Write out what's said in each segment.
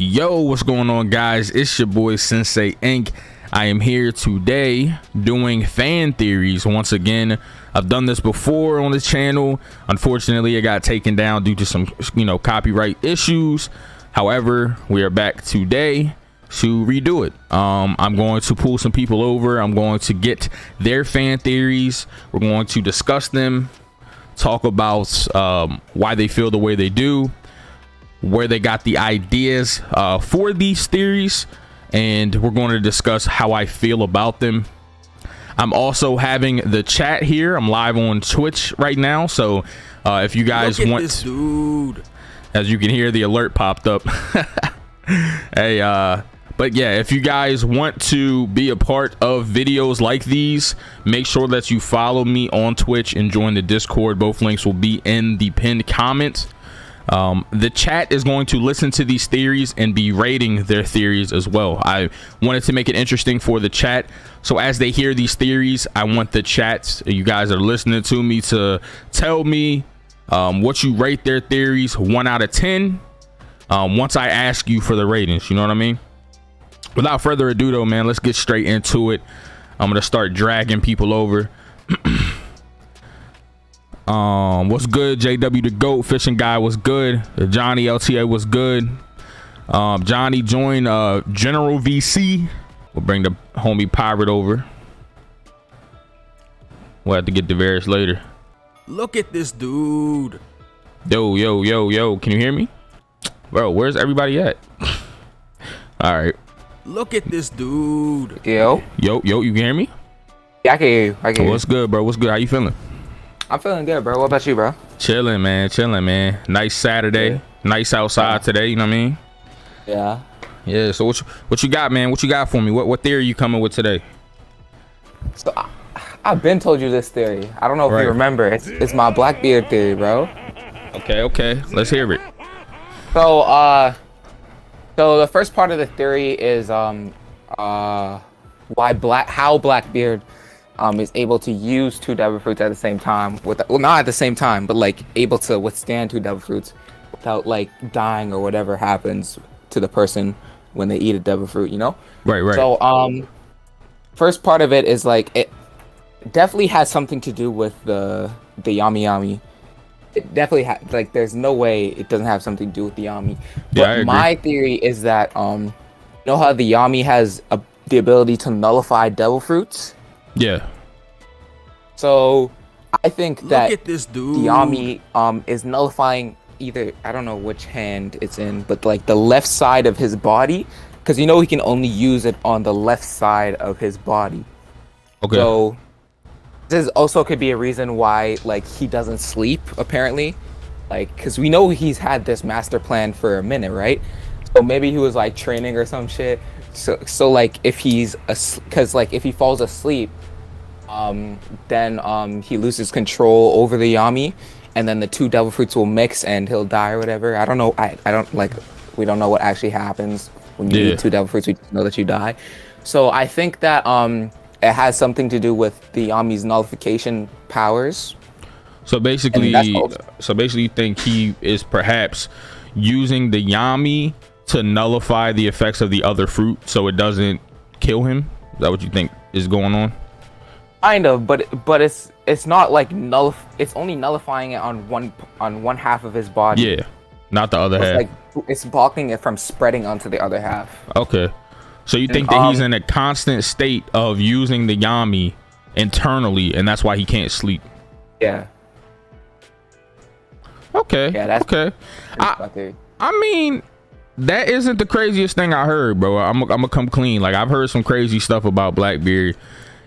Yo, what's going on, guys? It's your boy Synsei Inc. I am here today doing fan theories once again. I've done this before on the channel. Unfortunately, it got taken down due to some copyright issues. However, we are back today to redo it. I'm going to pull some people over. I'm going to get their fan theories. We're going to discuss them, talk about why they feel the way they do, where they got the ideas for these theories, and we're going to discuss how I feel about them. I'm also having the chat here. I'm live on Twitch right now, so if you guys want this dude, as you can hear, the alert popped up. Hey, but yeah, if you guys want to be a part of videos like these, make sure that you follow me on Twitch and join the Discord. Both links will be in the pinned comment. The chat is going to listen to these theories and be rating their theories as well. I wanted to make it interesting for the chat, so as they hear these theories, I want the chats, you guys that are listening to me, to tell me what you rate their theories 1 out of 10 once I ask you for the ratings. You know what I mean? Without further ado though, man, let's get straight into it. I'm gonna start dragging people over. What's good? JW the GOAT, fishing guy was good. Johnny LTA was good. Johnny joined General VC. We'll bring the homie Pirate over. We'll have to get the Varys later. look at this dude. Yo, can you hear me, bro? Where's everybody at? All right, Look at this dude. Yo, you can hear me? yeah, I can hear you. I can hear What's good, bro? What's good? How you feeling? I'm feeling good, bro. What about you, bro? Chilling, man. Nice Saturday. Yeah. Nice outside today. You know what I mean? Yeah. So what you got, man? What you got for me? What theory you coming with today? So I've been told you this theory. I don't know if you remember. It's my Blackbeard theory, bro. Okay. Let's hear it. So so the first part of the theory is how Blackbeard is able to use 2 devil fruits at the same time, well, not at the same time, but like able to withstand 2 devil fruits without like dying or whatever happens to the person when they eat a devil fruit, you know? Right. So first part of it is like it definitely has something to do with the Yami Yami. It definitely like there's no way it doesn't have something to do with the Yami. But Yeah, I agree. my theory is that you know how the Yami has the ability to nullify devil fruits? Yeah. So I think that Look at this dude. the Yami is nullifying either, I don't know which hand it's in, but like the left side of his body, because you know he can only use it on the left side of his body. Okay. So this also could be a reason why like he doesn't sleep apparently, like because we know he's had this master plan for a minute, right? So maybe he was like training or some shit. So like if he's because like if he falls asleep, then he loses control over the Yami, and then the 2 devil fruits will mix and he'll die or whatever. I don't know. I don't like. We don't know what actually happens when you eat 2 devil fruits. We just know that you die. So I think that it has something to do with the Yami's nullification powers. So basically, you think he is perhaps using the Yami to nullify the effects of the other fruit so it doesn't kill him? Is that what you think is going on? Kind of, but it's not like it's only nullifying it on one half of his body. Yeah, not the other half. Like it's blocking it from spreading onto the other half. Okay. So you think that he's in a constant state of using the Yami internally, and that's why he can't sleep? Yeah. Okay. Yeah, that's okay. my theory. I mean, that isn't the craziest thing I heard, bro. I'm gonna come clean. Like, I've heard some crazy stuff about Blackbeard.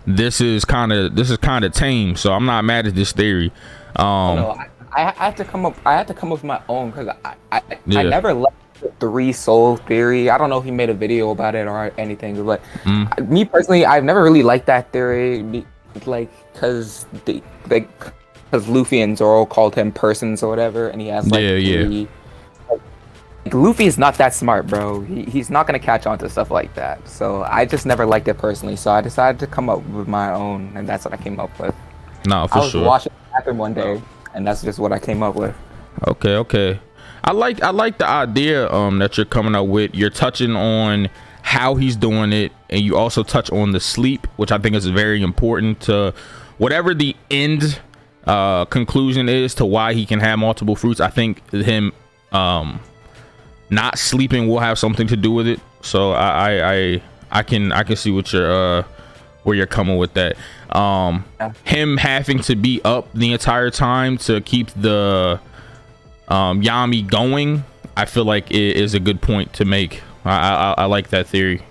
This is kind of tame, so I'm not mad at this theory. No, I had to come up. I had to come up with my own because I never liked the 3 soul theory. I don't know if he made a video about it or anything, but me personally, I've never really liked that theory, like because Luffy and Zoro called him persons or whatever, and he has like 3. Like, Luffy is not that smart, bro. He's not gonna catch on to stuff like that. So I just never liked it personally. So I decided to come up with my own, and that's what I came up with. No, for sure. I was watching it happen one day, and that's just what I came up with. Okay. I like the idea that you're coming up with. You're touching on how he's doing it, and you also touch on the sleep, which I think is very important to whatever the end conclusion is to why he can have multiple fruits. I think him not sleeping will have something to do with it. So I can see what you're where you're coming with that. Him having to be up the entire time to keep the Yami going, I feel like it is a good point to make. I like that theory.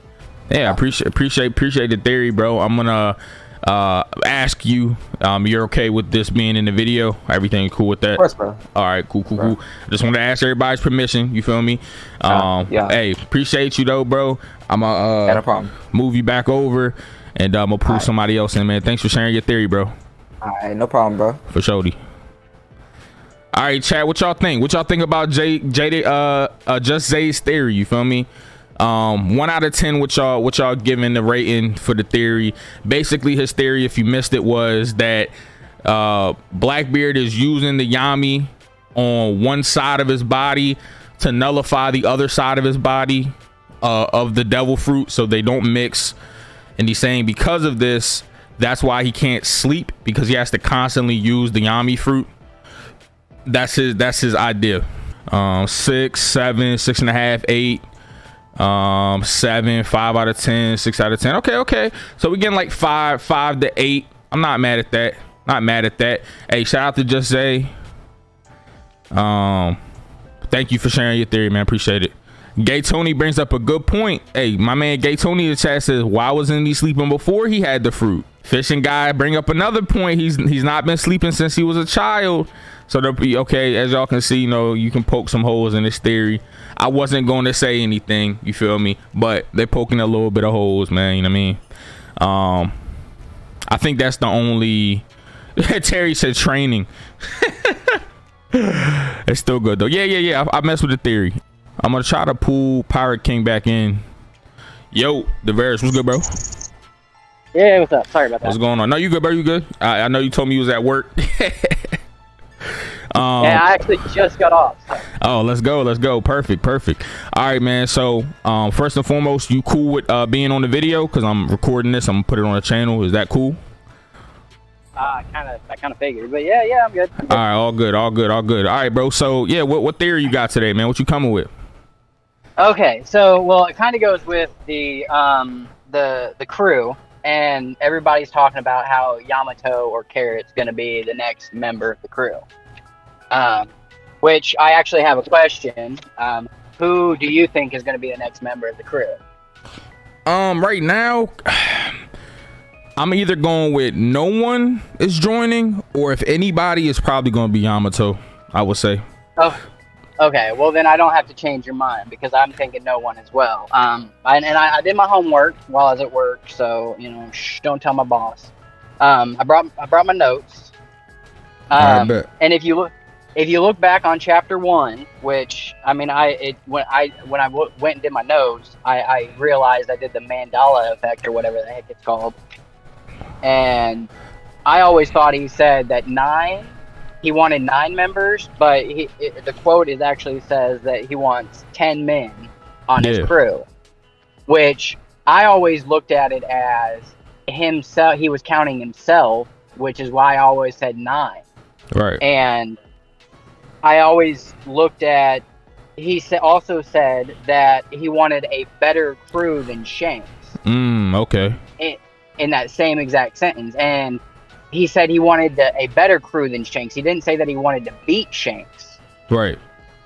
Yeah, I appreciate the theory, bro. I'm gonna ask you, you're okay with this being in the video? Everything cool with that? Of course, bro. All right, cool. Just want to ask everybody's permission, you feel me? Yeah. Hey, appreciate you though, bro. I'm gonna no problem. Move you back over, and I'm gonna pull somebody else in, man. Thanks for sharing your theory, bro. All right, no problem, bro. For sure. All right, chat, what y'all think? What y'all think about Just Zay's theory? You feel me? 1 out of 10, what y'all giving the rating for the theory? Basically, his theory, if you missed it, was that Blackbeard is using the Yami on one side of his body to nullify the other side of his body of the devil fruit, so they don't mix. And he's saying because of this, that's why he can't sleep, because he has to constantly use the Yami fruit. That's his idea. 6, 7, 6.5, 8, 7, 5 out of 10, 6 out of 10. Okay, so we're getting like 5 to 8. I'm not mad at that. Hey, shout out to Just Say. Thank you for sharing your theory, man. Appreciate it. Gay Tony brings up a good point. Hey, my man Gay Tony in the chat says, why wasn't he sleeping before he had the fruit? Fishing guy bring up another point. He's not been sleeping since he was a child. So they'll be okay. As y'all can see, you can poke some holes in this theory. I wasn't going to say anything, you feel me, but they're poking a little bit of holes, man. You know what I mean? I think that's the only. Terry said training. It's still good though. Yeah. I mess with the theory. I'm gonna try to pull Pirate King back in. Yo, Deveris, what's good, bro? Yeah, what's up? Sorry about that. What's going on? No, you good, bro? You good? I know you told me you was at work. Yeah, I actually just got off. So. Oh, let's go. Perfect. All right, man. So first and foremost, you cool with being on the video? Because I'm recording this, I'm gonna put it on the channel. Is that cool? I kind of figured, but yeah, I'm good. All right, all good. All right, bro. So yeah, what theory you got today, man? What you coming with? Okay, so well, it kind of goes with the crew, and everybody's talking about how Yamato or Carrot's going to be the next member of the crew. Which I actually have a question. Who do you think is going to be the next member of the crew? Right now, I'm either going with no one is joining, or if anybody, is probably going to be Yamato, I would say. Oh, okay. Well, then I don't have to change your mind, because I'm thinking no one as well. I did my homework while I was at work, so don't tell my boss. I brought my notes. And if you look back on chapter 1, which when I went and did my notes, I realized I did the Mandala effect or whatever the heck it's called. And I always thought he said that he wanted 9 members, but the quote actually says that he wants 10 men on his crew, which I always looked at it as himself. He was counting himself, which is why I always said 9. Right. And I always looked at, also said that he wanted a better crew than Shanks. Okay. In that same exact sentence. And he said he wanted a better crew than Shanks. He didn't say that he wanted to beat Shanks. Right.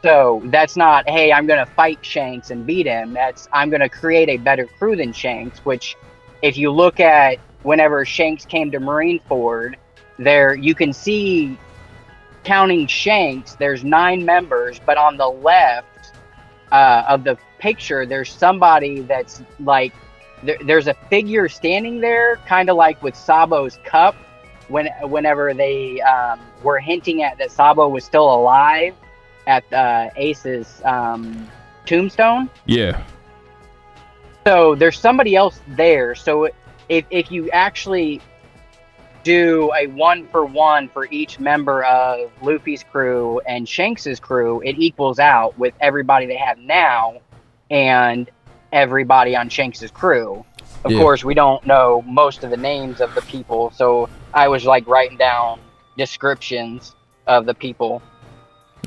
So that's not, hey, I'm going to fight Shanks and beat him. That's, I'm going to create a better crew than Shanks, which if you look at whenever Shanks came to Marineford, there you can see, counting Shanks, there's 9 members, but on the left of the picture, there's somebody that's like, there's a figure standing there, kind of like with Sabo's cup, whenever they were hinting at that Sabo was still alive at Ace's tombstone. Yeah. So there's somebody else there. So if you actually do a 1-for-1 for each member of Luffy's crew and Shanks's crew, it equals out with everybody they have now and everybody on Shanks's crew. Of course, we don't know most of the names of the people, so I was like writing down descriptions of the people.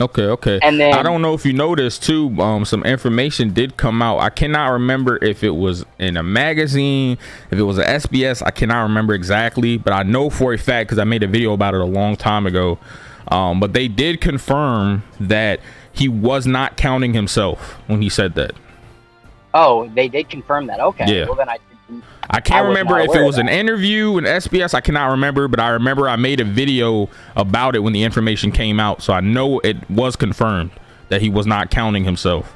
Okay. And then I don't know if you noticed too, some information did come out. I cannot remember if it was in a magazine, if it was a SBS. I cannot remember exactly, but I know for a fact because I made a video about it a long time ago. But they did confirm that he was not counting himself when he said that. Oh, they did confirm that. Okay. Yeah. Well, then I can't remember if it was an interview in SBS. I cannot remember, but I remember I made a video about it when the information came out. So I know it was confirmed that he was not counting himself.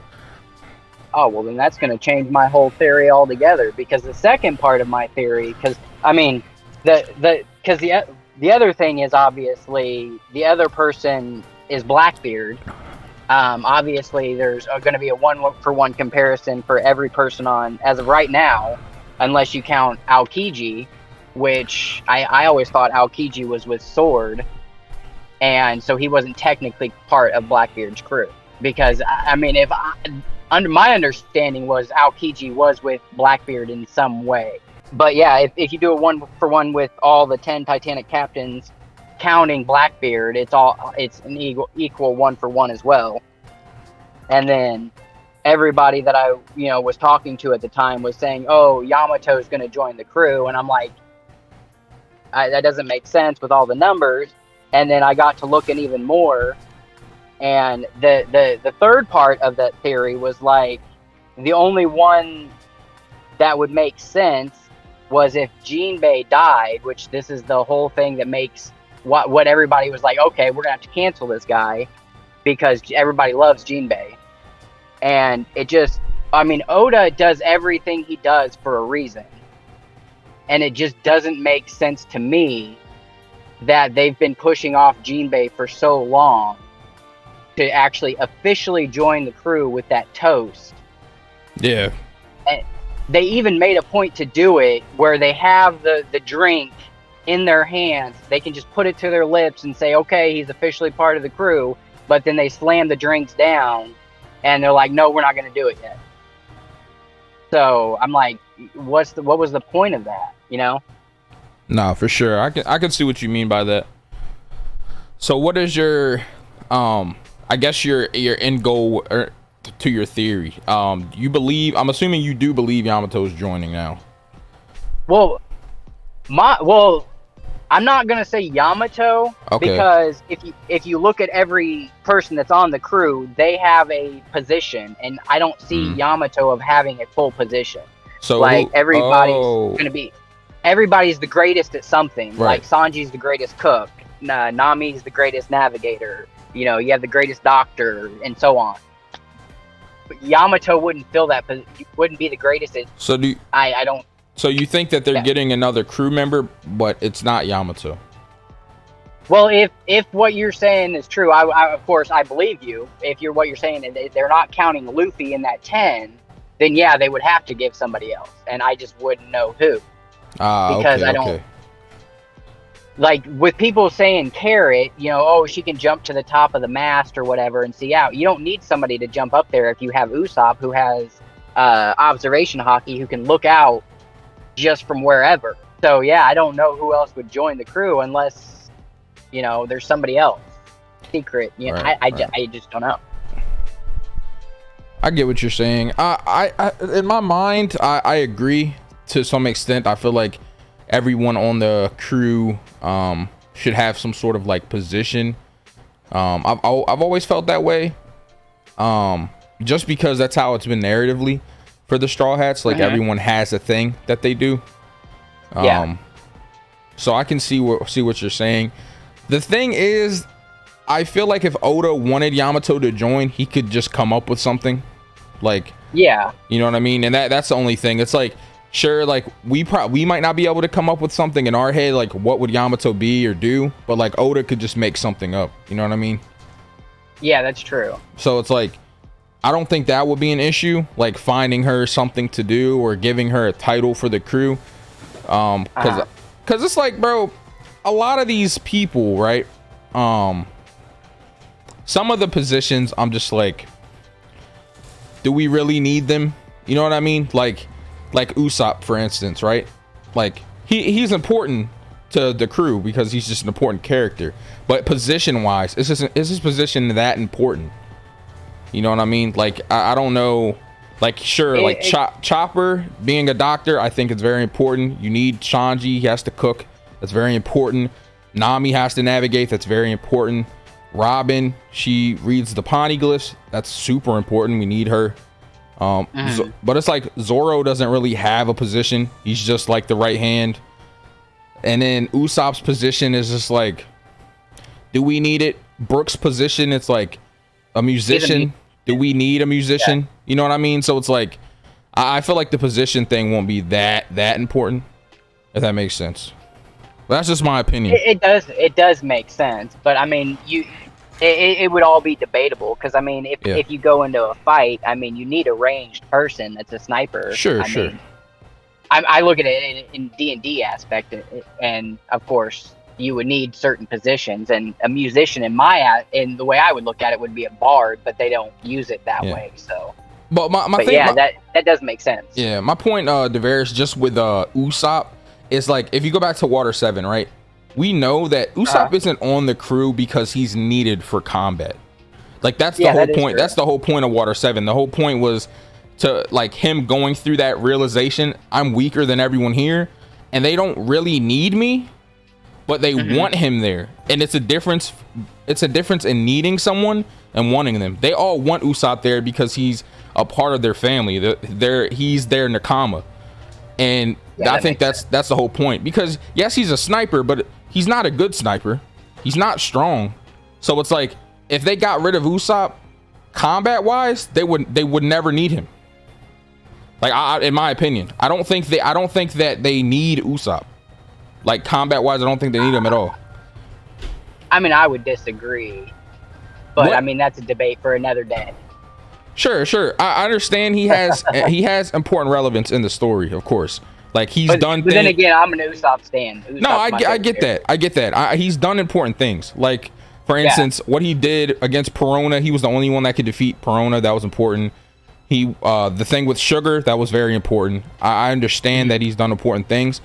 Oh, well, then that's going to change my whole theory altogether, because the second part of my theory, because I mean, the other thing is obviously the other person is Blackbeard. Obviously, there's going to be a 1-for-1 comparison for every person on as of right now. Unless you count Aokiji, which I always thought Aokiji was with Sword, and so he wasn't technically part of Blackbeard's crew. Because I mean, under my understanding was Aokiji was with Blackbeard in some way. But yeah, if you do a 1-for-1 with all the 10 Titanic captains, counting Blackbeard, it's an equal 1-for-1 as well. And then everybody that I was talking to at the time was saying, oh, Yamato's going to join the crew, and I'm like, that doesn't make sense with all the numbers. And then I got to looking even more, and the third part of that theory was like, the only one that would make sense was if Jinbei died, which this is the whole thing that makes what everybody was like, okay, we're gonna have to cancel this guy because everybody loves Jinbei. And it just, I mean, Oda does everything he does for a reason. And it just doesn't make sense to me that they've been pushing off Jinbei for so long to actually officially join the crew with that toast. Yeah. And they even made a point to do it where they have the drink in their hands. They can just put it to their lips and say, okay, he's officially part of the crew. But then they slam the drinks down. And they're like, no, we're not going to do it yet. So I'm like, what was the point of that? Nah, for sure. I can see what you mean by that. So what is your, I guess your end goal to your theory? You believe? I'm assuming you do believe Yamato's joining now. Well, I'm not gonna say Yamato, because if you look at every person that's on the crew, they have a position, and I don't see Yamato of having a full position. So like everybody's the greatest at something. Right. Like Sanji's the greatest cook, Nami's the greatest navigator. You have the greatest doctor, and so on. But Yamato wouldn't fill that. Wouldn't be the greatest. So I don't. So you think that they're getting another crew member, but it's not Yamato? Well, if what you're saying is true, I of course I believe you. If what you're saying is they're not counting Luffy in that 10, then yeah, they would have to give somebody else, and I just wouldn't know who. Because I don't. Like with people saying Carrot, oh, she can jump to the top of the mast or whatever and see out. You don't need somebody to jump up there if you have Usopp, who has observation hockey, who can look out just from wherever. So yeah, I don't know who else would join the crew unless there's somebody else secret. I just don't know. I get what you're saying. I in my mind, I agree to some extent. I feel like everyone on the crew should have some sort of like position. I've always felt that way, just because that's how it's been narratively for the Straw Hats. Like everyone has a thing that they do. So I can see what you're saying. The thing is, I feel like if Oda wanted Yamato to join, he could just come up with something. Like, yeah, you know what I mean? And that's the only thing. It's like, sure, like we might not be able to come up with something in our head, like what would Yamato be or do, but like Oda could just make something up. You know what I mean? Yeah, that's true. So it's like, I don't think that would be an issue, like finding her something to do or giving her a title for the crew. Because it's like, bro, a lot of these people, right? Some of the positions I'm just like, do we really need them? You know what I mean? Like Usopp, for instance, right? Like he's important to the crew because he's just an important character. But position wise, is his position that important? You know what I mean? Like I don't know. Like sure, like Chopper being a doctor, I think it's very important. You need Shanji, he has to cook. That's very important. Nami has to navigate. That's very important. Robin, she reads the poneglyphs. That's super important. We need her. But it's like Zoro doesn't really have a position. He's just like the right hand. And then Usopp's position is just like, do we need it? Brook's position, it's like a musician. Do we need a musician? Yeah. You know what I mean? So it's like, I feel like the position thing won't be that important, if that makes sense. But that's just my opinion. It does make sense, but I mean, it would all be debatable because I mean, if you go into a fight, I mean, you need a ranged person that's a sniper. Sure. I look at it in D&D aspect, and of course, you would need certain positions, and a musician in the way I would look at it would be a bard, but they don't use it that way. So, but that does make sense. Yeah, my point, Devers, just with Usopp, is like if you go back to Water 7, right? We know that Usopp isn't on the crew because he's needed for combat. Like that's the whole point. That's the whole point of Water 7. The whole point was to like him going through that realization, I'm weaker than everyone here, and they don't really need me. But they want him there, and it's a difference in needing someone and wanting them. They all want Usopp there because he's a part of their family. He's their Nakama, and I think that's the whole point. Because yes, he's a sniper, but he's not a good sniper. He's not strong. So it's like if they got rid of Usopp, combat wise, they would never need him. Like in my opinion, I don't think that they need Usopp. Like combat wise, I don't think they need him at all. I mean, I would disagree, but I mean that's a debate for another day. Sure. I understand he has important relevance in the story, of course. Like he's done. But then again, I'm an Usopp stan. No, I get that. He's done important things. Like for instance, what he did against Perona, he was the only one that could defeat Perona. That was important. The thing with Sugar, that was very important. I understand that he's done important things.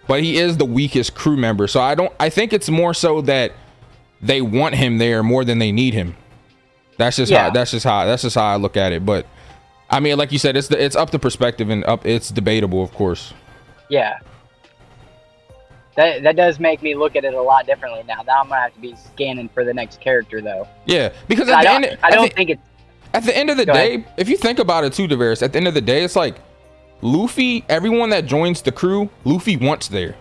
But he is the weakest crew member, so I think it's more so that they want him there more than they need him. That's just how I look at it. But I mean, like you said, it's up to perspective and it's debatable, of course. Yeah. That does make me look at it a lot differently now. Now I'm gonna have to be scanning for the next character though. Yeah, because I don't think it's at the end of the day, if you think about it too, Devers, at the end of the day, it's like Luffy, everyone that joins the crew, Luffy wants there.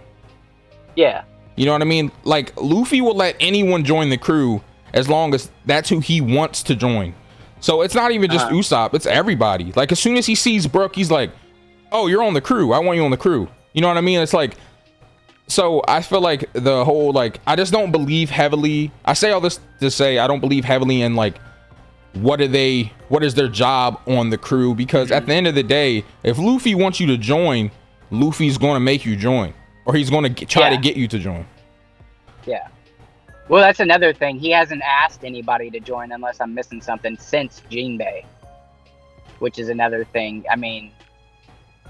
Yeah. You know what I mean? Like Luffy will let anyone join the crew as long as that's who he wants to join. So it's not even just Usopp, it's everybody. Like as soon as he sees Brook, he's like, oh, you're on the crew. I want you on the crew. You know what I mean? It's like, so I feel like the whole, like, I just don't believe heavily. I say all this to say I don't believe heavily in like, what is their job on the crew? Because at the end of the day, if Luffy wants you to join, Luffy's going to make you join, or he's going to try to get you to join. Yeah. Well, that's another thing. He hasn't asked anybody to join, unless I'm missing something, since Jinbei, which is another thing. I mean,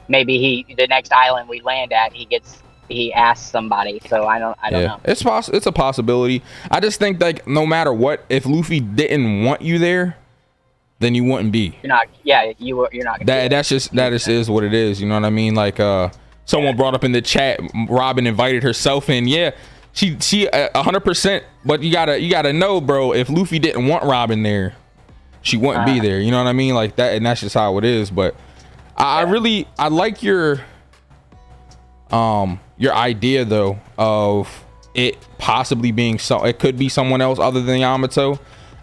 maybe the next island we land at, he asks somebody. So I don't know. It's a possibility. I just think like no matter what, if Luffy didn't want you there, then you wouldn't be. You're not. Yeah, you're not. That is what it is. You know what I mean? Like someone brought up in the chat, Robin invited herself in. Yeah, she 100%. But you gotta know, bro. If Luffy didn't want Robin there, she wouldn't be there. You know what I mean? Like that, and that's just how it is. But I like your idea though of it possibly being it could be someone else other than Yamato.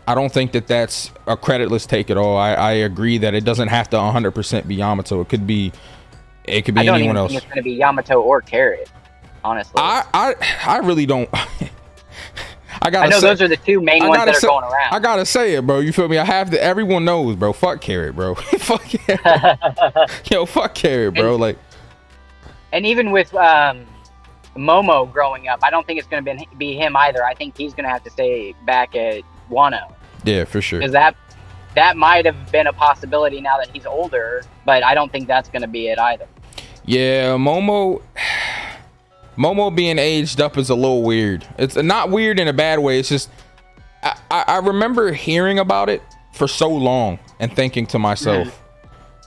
I don't think that that's a creditless take at all. I agree that it doesn't have to 100% be Yamato. It could be anyone else. It's going to be Yamato or Carrot, honestly. I really don't. I know those are the two main ones that are going around. I gotta say it, bro. You feel me? I have to. Everyone knows, bro. Fuck Carrot, bro. Fuck Carrot. Yo, fuck Carrot, bro. And even with Momo growing up. I don't think it's going to be him either. I think he's going to have to stay back at Wano. Yeah, for sure. Because that might have been a possibility now that he's older, but I don't think that's going to be it either. Yeah, Momo being aged up is a little weird. It's not weird in a bad way. It's just I remember hearing about it for so long and thinking to myself,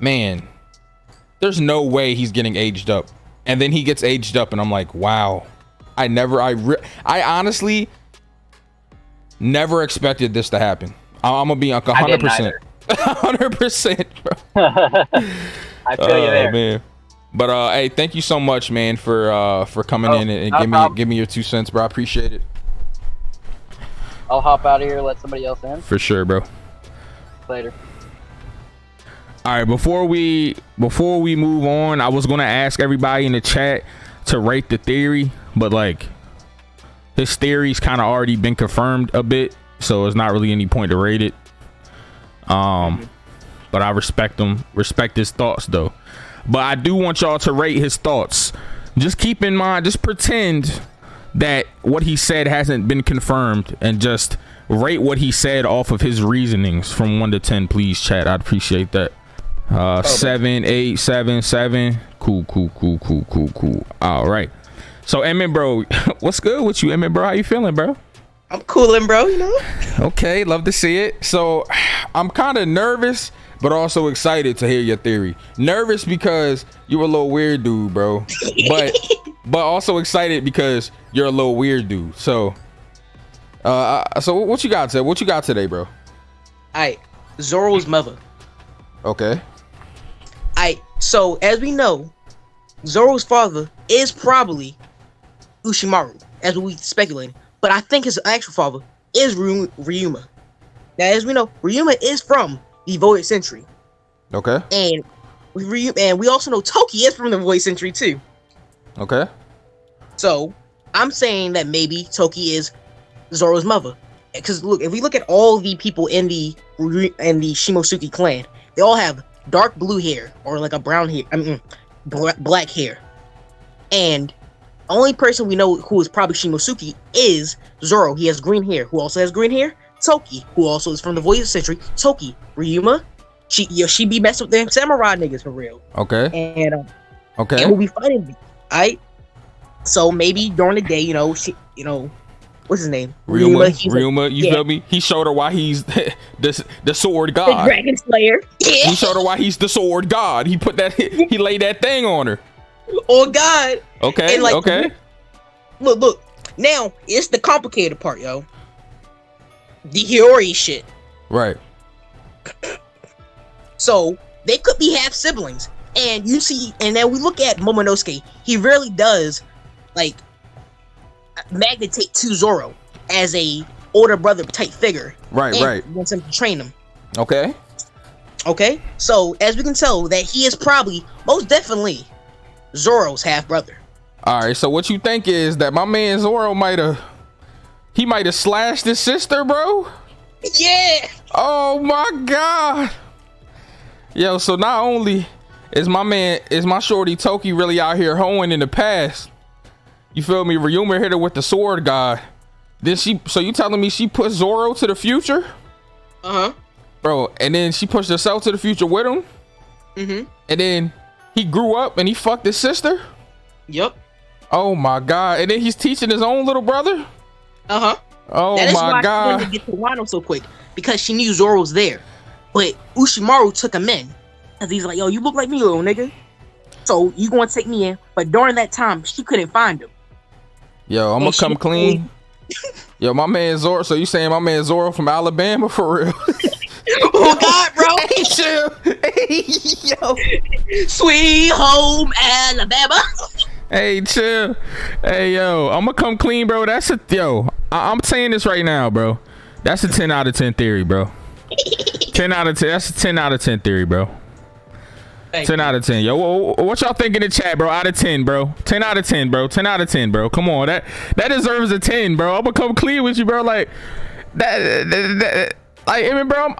man, there's no way he's getting aged up. And then he gets aged up and I'm like, wow, I honestly never expected this to happen. I'm gonna be like 100%. 100%, bro. I feel you there. Man. But hey, thank you so much, man, for coming in and give me your 2 cents, bro. I appreciate it. I'll hop out of here, let somebody else in. For sure, bro. Later. All right, before we move on, I was gonna ask everybody in the chat to rate the theory, but like his theory's kind of already been confirmed a bit, so it's not really any point to rate it. But I respect his thoughts though. But I do want y'all to rate his thoughts. Just keep in mind, just pretend that what he said hasn't been confirmed and just rate what he said off of his reasonings from 1 to 10, please, chat. I'd appreciate that. 7, 8, 7, 7. Cool. All right. So, Emmett, bro, what's good with you, Emmett, bro? How you feeling, bro? I'm coolin', bro, you know? Okay, love to see it. So, I'm kind of nervous, but also excited to hear your theory. Nervous because you're a little weird dude, bro. But also excited because you're a little weird dude. So, so what you got today? What you got today, bro? Alright, Zoro's mother. Okay. Alright, so as we know, Zoro's father is probably Ushimaru, as we speculating. But I think his actual father is Ryuma. Now, as we know, Ryuma is from the Void Century. Okay. And we also know Toki is from the Void Century too. Okay. So I'm saying that maybe Toki is Zoro's mother. Because look, if we look at all the people in the Shimosuke clan, they all have dark blue hair or like a brown hair. Black hair. And the only person we know who is probably Shimosuke is Zoro. He has green hair. Who also has green hair? Toki, who also is from the Void Century. Toki, Ryuma, she be messing with them samurai niggas for real. Okay. And okay. And we'll be fighting. Alright. So maybe during the day, what's his name? Ryuma, you feel me? He showed her why he's the sword god. The Dragon Slayer. Yeah. He showed her why he's the sword god. He laid that thing on her. Oh God. Okay. And okay. Look. Now it's the complicated part, yo. The Hiyori shit. Right. So they could be half siblings, and you see, and then we look at Momonosuke. He really does, like, magnetate to Zoro as a older brother type figure. Right. Wants him to train him. Okay. Okay. So as we can tell, that he is probably most definitely Zoro's half brother. All right. So what you think is that my man Zoro might have slashed his sister, bro? Yeah. Oh my God. Yo, so not only is my shorty Toki really out here hoeing in the past, you feel me? Ryuma hit her with the sword god. So you telling me she put Zoro to the future? Bro, and then she pushed herself to the future with him? And then he grew up and he fucked his sister? Yep. Oh my God. And then he's teaching his own little brother? Oh that is my why God. she wanted to get to Wano so quick, because she knew Zoro was there. But Ushimaru took him in, because he's like, yo, you look like me, little nigga. So you gonna take me in. But during that time, she couldn't find him. Yo, I'm gonna come clean. Yo, my man Zoro. So you saying my man Zoro from Alabama for real? Oh God, bro. Hey, chill. Hey, yo. Sweet home Alabama. Hey, chill. Hey, yo, I'm gonna come clean, bro. I'm saying this right now, bro. That's a 10 out of 10 theory, bro. 10 out of 10. That's a 10 out of 10 theory, bro. 10 out of 10. Yo, what y'all think in the chat, bro? Out of 10, bro. 10 out of 10, bro. 10 out of 10, bro. Come on, that deserves a 10, bro. I'm gonna come clean with you, bro. Like that like, I mean, bro,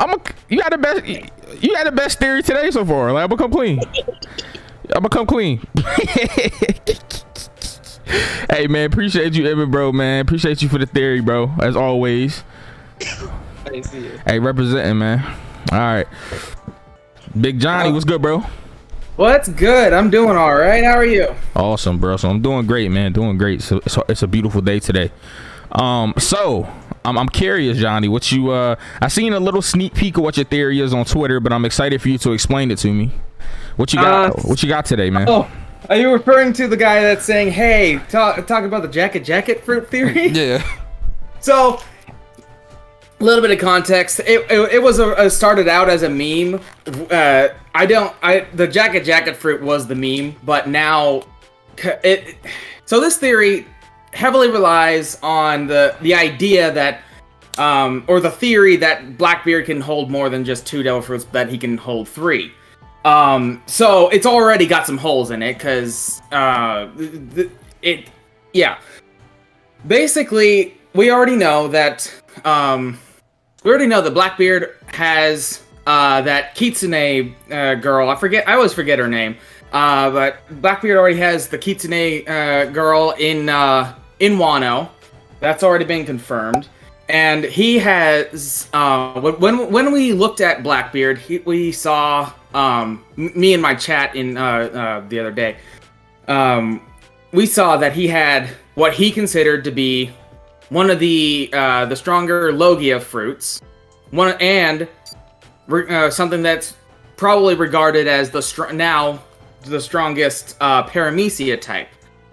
you had the best theory today so far. Like, I'm gonna come clean. Hey man, appreciate you, Evan, bro, man. Appreciate you for the theory, bro, as always. Hey, representing, man. All right, Big Johnny, what's good, bro? What's good? I'm doing all right. How are you? Awesome, bro. So I'm doing great, man. Doing great. So it's a beautiful day today. So I'm curious, Johnny, what you I seen a little sneak peek of what your theory is on Twitter, but I'm excited for you to explain it to me. What you got? What you got today, man? Oh, are you referring to the guy that's saying, "Hey, talk about the jacket fruit theory"? Yeah. So, a little bit of context. It was started out as a meme. The jacket fruit was the meme, but now so this theory heavily relies on the idea that or the theory that Blackbeard can hold more than just 2 devil fruits, that he can hold 3. So it's already got some holes in it, because basically we already know that Blackbeard has that Kitsune girl. I always forget her name. But Blackbeard already has the Kitsune girl in Wano. That's already been confirmed. And he has when we looked at Blackbeard, we saw me and my chat in the other day. We saw that he had what he considered to be one of the stronger Logia fruits, something that's probably regarded as the strongest Paramecia type.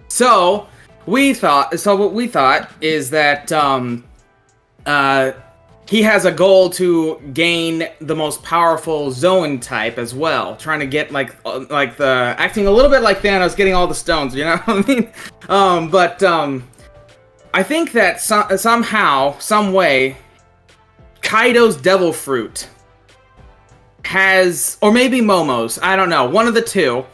So what we thought is that he has a goal to gain the most powerful Zoan type as well, trying to get acting a little bit like Thanos, getting all the stones. You know what I mean? I think that somehow, some way, Kaido's Devil Fruit has, or maybe Momo's, I don't know, one of the two,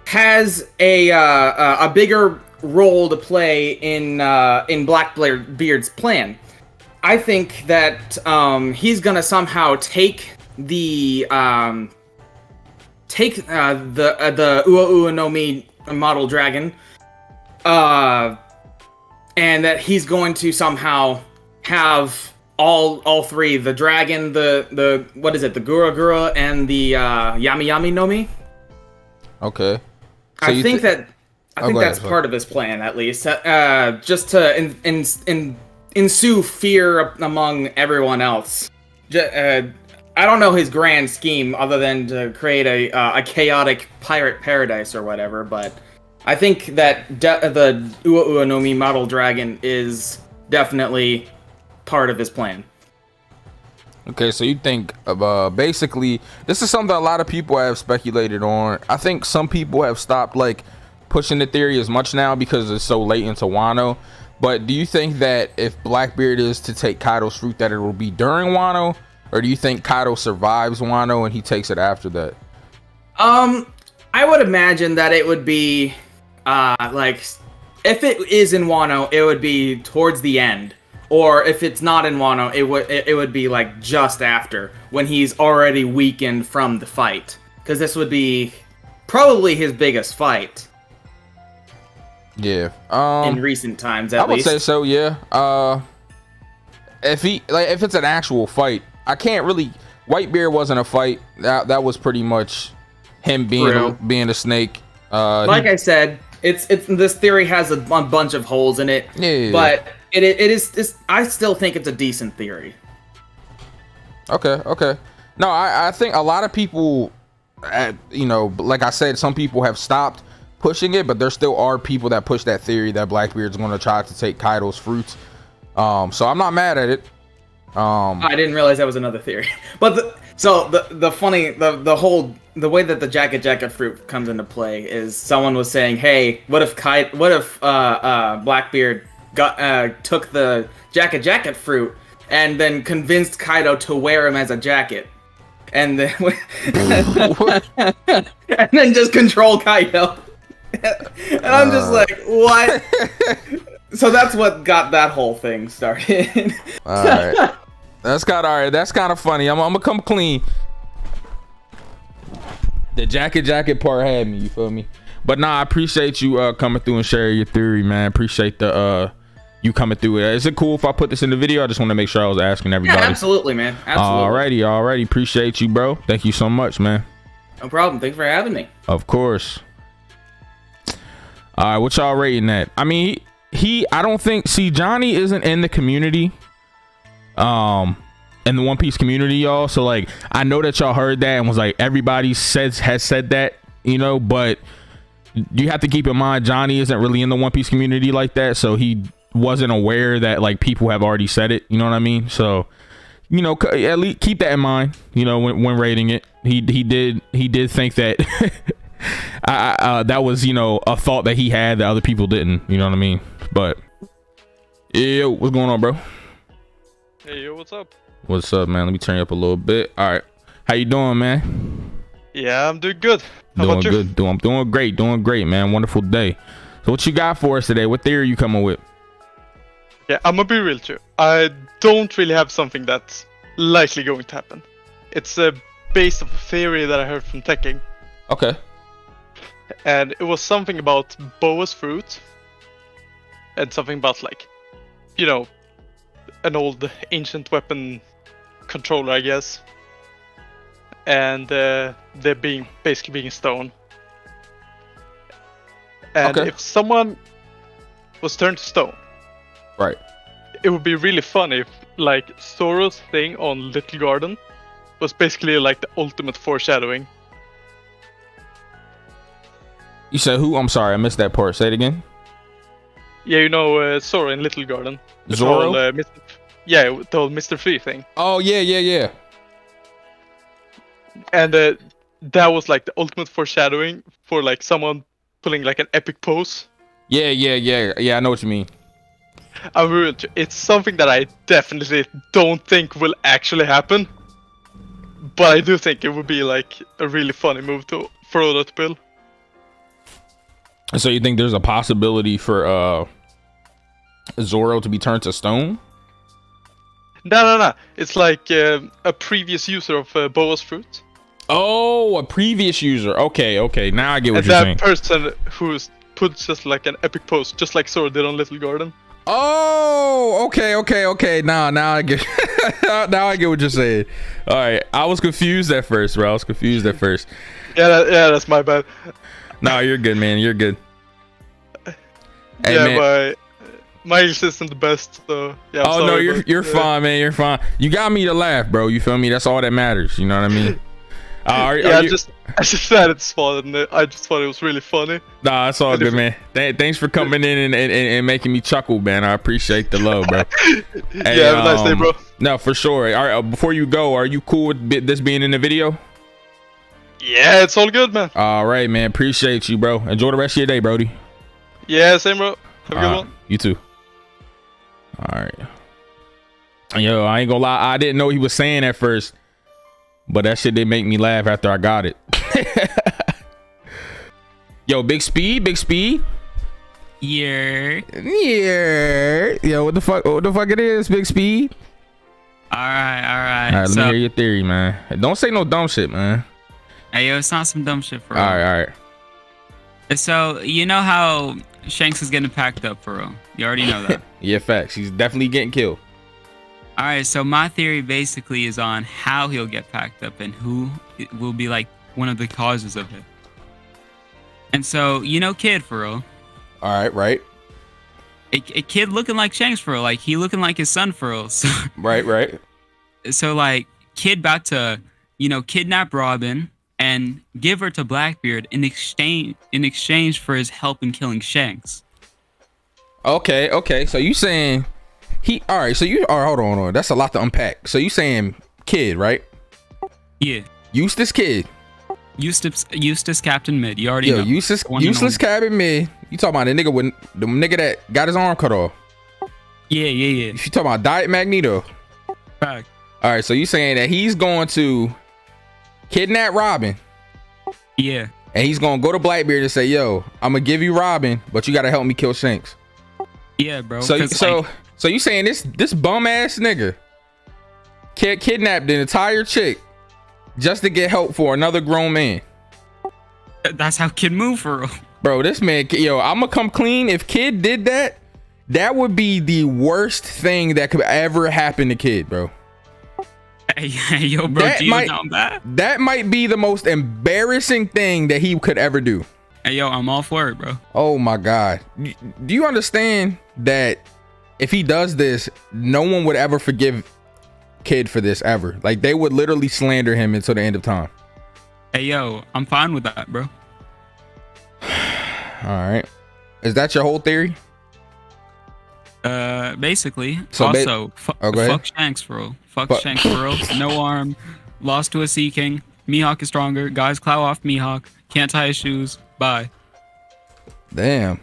has a bigger role to play in Blackbeard's plan. I think that he's gonna somehow take the Ua Ua no Mi model dragon, and that he's going to somehow have all three, the dragon, the what is it, the Gura Gura, and the Yami Yami no Mi. Okay. So I think that's part of his plan, at least, just to ensue fear among everyone else. I don't know his grand scheme other than to create a chaotic pirate paradise or whatever, but I think that the Ua Ua no Mi model dragon is definitely part of his plan. Okay, so you think basically this is something a lot of people have speculated on. I think some people have stopped pushing the theory as much now because it's so late into Wano. But do you think that if Blackbeard is to take Kaido's fruit, that it will be during Wano, or do you think Kaido survives Wano and he takes it after that? I would imagine that it would be if it is in Wano, it would be towards the end. Or if it's not in Wano, it would be just after, when he's already weakened from the fight, because this would be probably his biggest fight. Yeah. In recent times, at least. I would say so. Yeah. If it's an actual fight, I can't really. Whitebeard wasn't a fight. That was pretty much him being a snake. I said, it's this theory has a bunch of holes in it. Yeah. But it is. I still think it's a decent theory. Okay. No, I think a lot of people, like I said, some people have stopped pushing it, but there still are people that push that theory that Blackbeard's going to try to take Kaido's fruits. So I'm not mad at it. I didn't realize that was another theory. But the way that the jacket fruit comes into play is someone was saying, hey, what if Blackbeard took the jacket fruit and then convinced Kaido to wear him as a jacket, and then and then just control Kaido. And I'm just like, what? So that's what got that whole thing started. All right. That's kind of funny. I'm gonna come clean. The jacket part had me, you feel me? But nah, I appreciate you coming through and sharing your theory, man. Appreciate the you coming through it. Is it cool if I put this in the video? I just want to make sure I was asking everybody. Yeah, absolutely, man. Absolutely. Alrighty. Appreciate you, bro. Thank you so much, man. No problem. Thanks for having me. Of course. All right, what y'all rating that? I mean, I don't think, see, Johnny isn't in the community, in the One Piece community, y'all. So like, I know that y'all heard that and was like, everybody has said that, you know, but you have to keep in mind, Johnny isn't really in the One Piece community like that. So he wasn't aware that like people have already said it, you know what I mean? So, you know, at least keep that in mind, you know, when rating it. He did think that that was, you know, a thought that he had that other people didn't, you know what I mean? But yeah, what's going on, bro? Hey, yo, what's up? What's up, man? Let me turn you up a little bit. All right, how you doing, man? Yeah, I'm doing good. How Doing about you? good. I'm doing great, man. Wonderful day. So what you got for us today? What theory are you coming with? Yeah, I'm gonna be real too. I don't really have something that's likely going to happen. It's based off a theory that I heard from Tekking. Okay. And it was something about Boa's fruit. And something about, like, you know, an old ancient weapon controller, I guess. And they're basically being stone. And Okay. if someone was turned to stone, Right. it would be really funny if, like, Zoro's thing on Little Garden was basically like the ultimate foreshadowing. You said who? I'm sorry, I missed that part. Say it again. Yeah, you know, Zoro in Little Garden. The Zoro? whole, the whole Mr. Free thing. Oh yeah. And that was like the ultimate foreshadowing for like someone pulling like an epic pose. Yeah. I know what you mean. It's something that I definitely don't think will actually happen. But I do think it would be like a really funny move to throw that bill. So you think there's a possibility for Zoro to be turned to stone? No. It's like a previous user of Boa's fruit. Oh, a previous user. Okay. Now I get what And you're that saying. person who's put just like an epic pose, just like Zoro did on Little Garden. Oh, okay. Now I get now I get what you're saying. All right, I was confused at first, bro. Yeah, that's my bad. No, you're good, man. You're good. Hey, Yeah, man. my English isn't the best, so yeah. I'm Oh no, sorry, but, you're fine, man. You're fine. You got me to laugh, bro. You feel me? That's all that matters. You know what I mean? I just said it's fun, and I just thought it was really funny. Nah, it's all good, man. Thanks for coming in and making me chuckle, man. I appreciate the love, bro. Hey, Yeah, have a nice day, bro. No, for sure. All right, before you go, are you cool with this being in the video? Yeah, it's all good, man. All right, man. Appreciate you, bro. Enjoy the rest of your day, Brody. Yeah, same, bro. Have a good one. You too. All right. Yo, I ain't gonna lie. I didn't know what he was saying at first, but that shit did make me laugh after I got it. Yo, big speed. Yeah. Yo, what the fuck it is, big speed? All right. All right, let me hear your theory, man. Don't say no dumb shit, man. Hey, yo, it's not some dumb shit for real. All right. So, you know how Shanks is getting packed up for real? You already know that. Yeah, facts. He's definitely getting killed. All right, so my theory basically is on how he'll get packed up and who will be like one of the causes of it. And so, you know, Kid for real. All right. A kid looking like Shanks for real. Like, he looking like his son for real. So, Right. so like, Kid about to, you know, kidnap Robin and give her to Blackbeard in exchange for his help in killing Shanks. Okay. So you saying all right, hold on. That's a lot to unpack. So you saying Kid, right? Yeah. Eustace Kid. Eustace Captain Mid. You already know. Useless Captain Mid. You talking about the nigga that got his arm cut off? Yeah. You talking about Diet Magneto? Fact. All right, so you saying that he's going to kidnap Robin? Yeah. And he's gonna go to Blackbeard and say, "Yo, I'm gonna give you Robin, but you gotta help me kill Shanks." Yeah, bro. So you saying this bum ass nigga kidnapped an entire chick just to get help for another grown man? That's how Kid move for real. Bro, this man, yo, I'm gonna come clean. If Kid did that, that would be the worst thing that could ever happen to Kid, bro. Hey, yo, bro, That do you might- know that? That might be the most embarrassing thing that he could ever do. Hey, yo, I'm all for it, bro. Oh my God. Do you understand that if he does this, no one would ever forgive Kid for this ever? Like, they would literally slander him until the end of time. Hey, yo, I'm fine with that, bro. All right. Is that your whole theory? Basically. So also, go ahead. fuck Shanks for real. Fuck Shanks for real. No arm. Lost to a Sea King. Mihawk is stronger. Guys clow off Mihawk. Can't tie his shoes. Bye. Damn.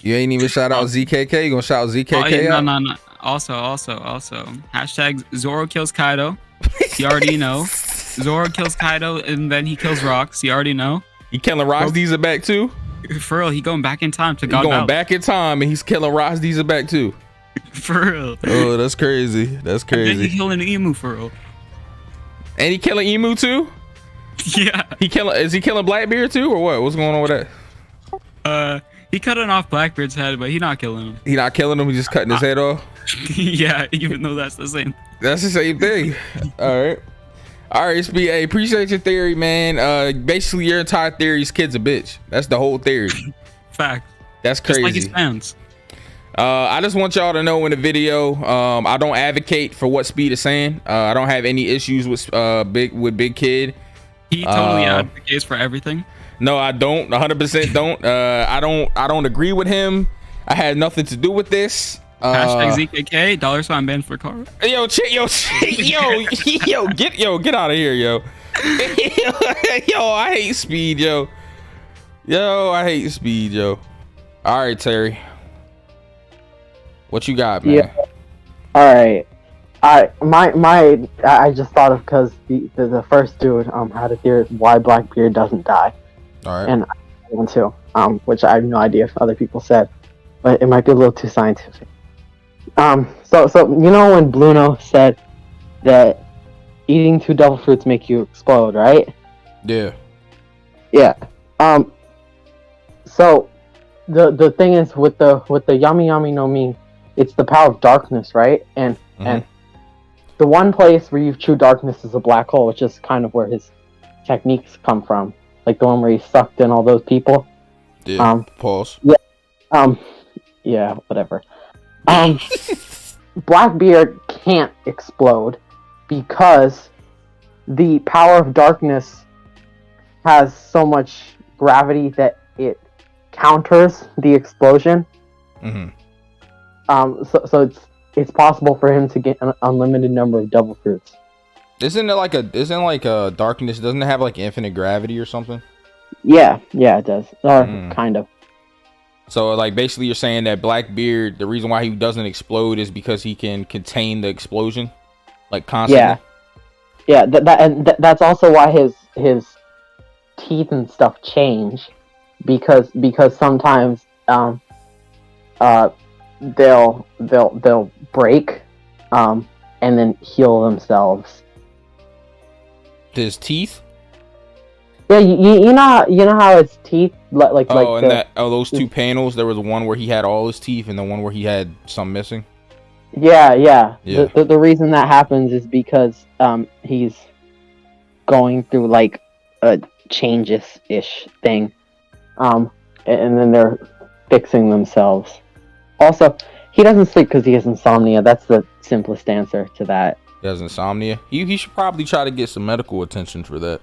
You ain't even shout out ZKK? You gonna shout ZKK Oh, yeah, out? no. Also. Hashtag Zoro kills Kaido. You already know. Zoro kills Kaido and then he kills Rocks. You already know. He killing Rosdiza back too? For real, he going back in time to He God going Valley. back in time and he's killing Rosdiza back too. For real. Oh, that's crazy. That's And then he crazy. killing Emu for real. And he killing Emu too? Yeah. Is he killing Blackbeard too, or what? What's going on with that? He cutting off Blackbeard's head, but he not killing him. He not killing him, he just cutting his head off? Yeah, even though that's the same. That's the same thing. All right, SBA, appreciate your theory, man. Basically your entire theory is Kid's a bitch. That's the whole theory. Fact. That's Just crazy. like his fans. I just want y'all to know in the video, I don't advocate for what Speed is saying. I don't have any issues with Big Kid. He totally advocates for everything. No, I don't. 100% don't. I don't agree with him. I had nothing to do with this. Hashtag ZKK, $ banned for car. Yo, get out of here, yo. Yo, I hate Speed, yo. I hate Speed, yo. All right, Terry. What you got, man? Yeah. All right. I just thought of because the first dude had a theory why Blackbeard doesn't die, All right. and I have one too, which I have no idea if other people said, but it might be a little too scientific. So you know when Bluno said that eating 2 devil fruits make you explode, right? Yeah. Yeah. So the thing is with the Yami Yami no Mi, it's the power of darkness, right? And the one place where you true darkness is a black hole, which is kind of where his techniques come from, like the one where he sucked in all those people. Yeah. Pause. Yeah, whatever. Blackbeard can't explode because the power of darkness has so much gravity that it counters the explosion. So it's possible for him to get an unlimited number of devil fruits. Isn't darkness, doesn't it have like infinite gravity or something? Yeah, it does. Or kind of. So like basically you're saying that Blackbeard, the reason why he doesn't explode is because he can contain the explosion, like constantly. Yeah. That's also why his teeth and stuff change, because sometimes they'll break and then heal themselves. His teeth? Yeah, you know how his teeth those two panels, there was one where he had all his teeth and the one where he had some missing. Yeah. The reason that happens is because he's going through like a changes-ish thing, and then they're fixing themselves. Also, he doesn't sleep because he has insomnia. That's the simplest answer to that. He has insomnia. He should probably try to get some medical attention for that.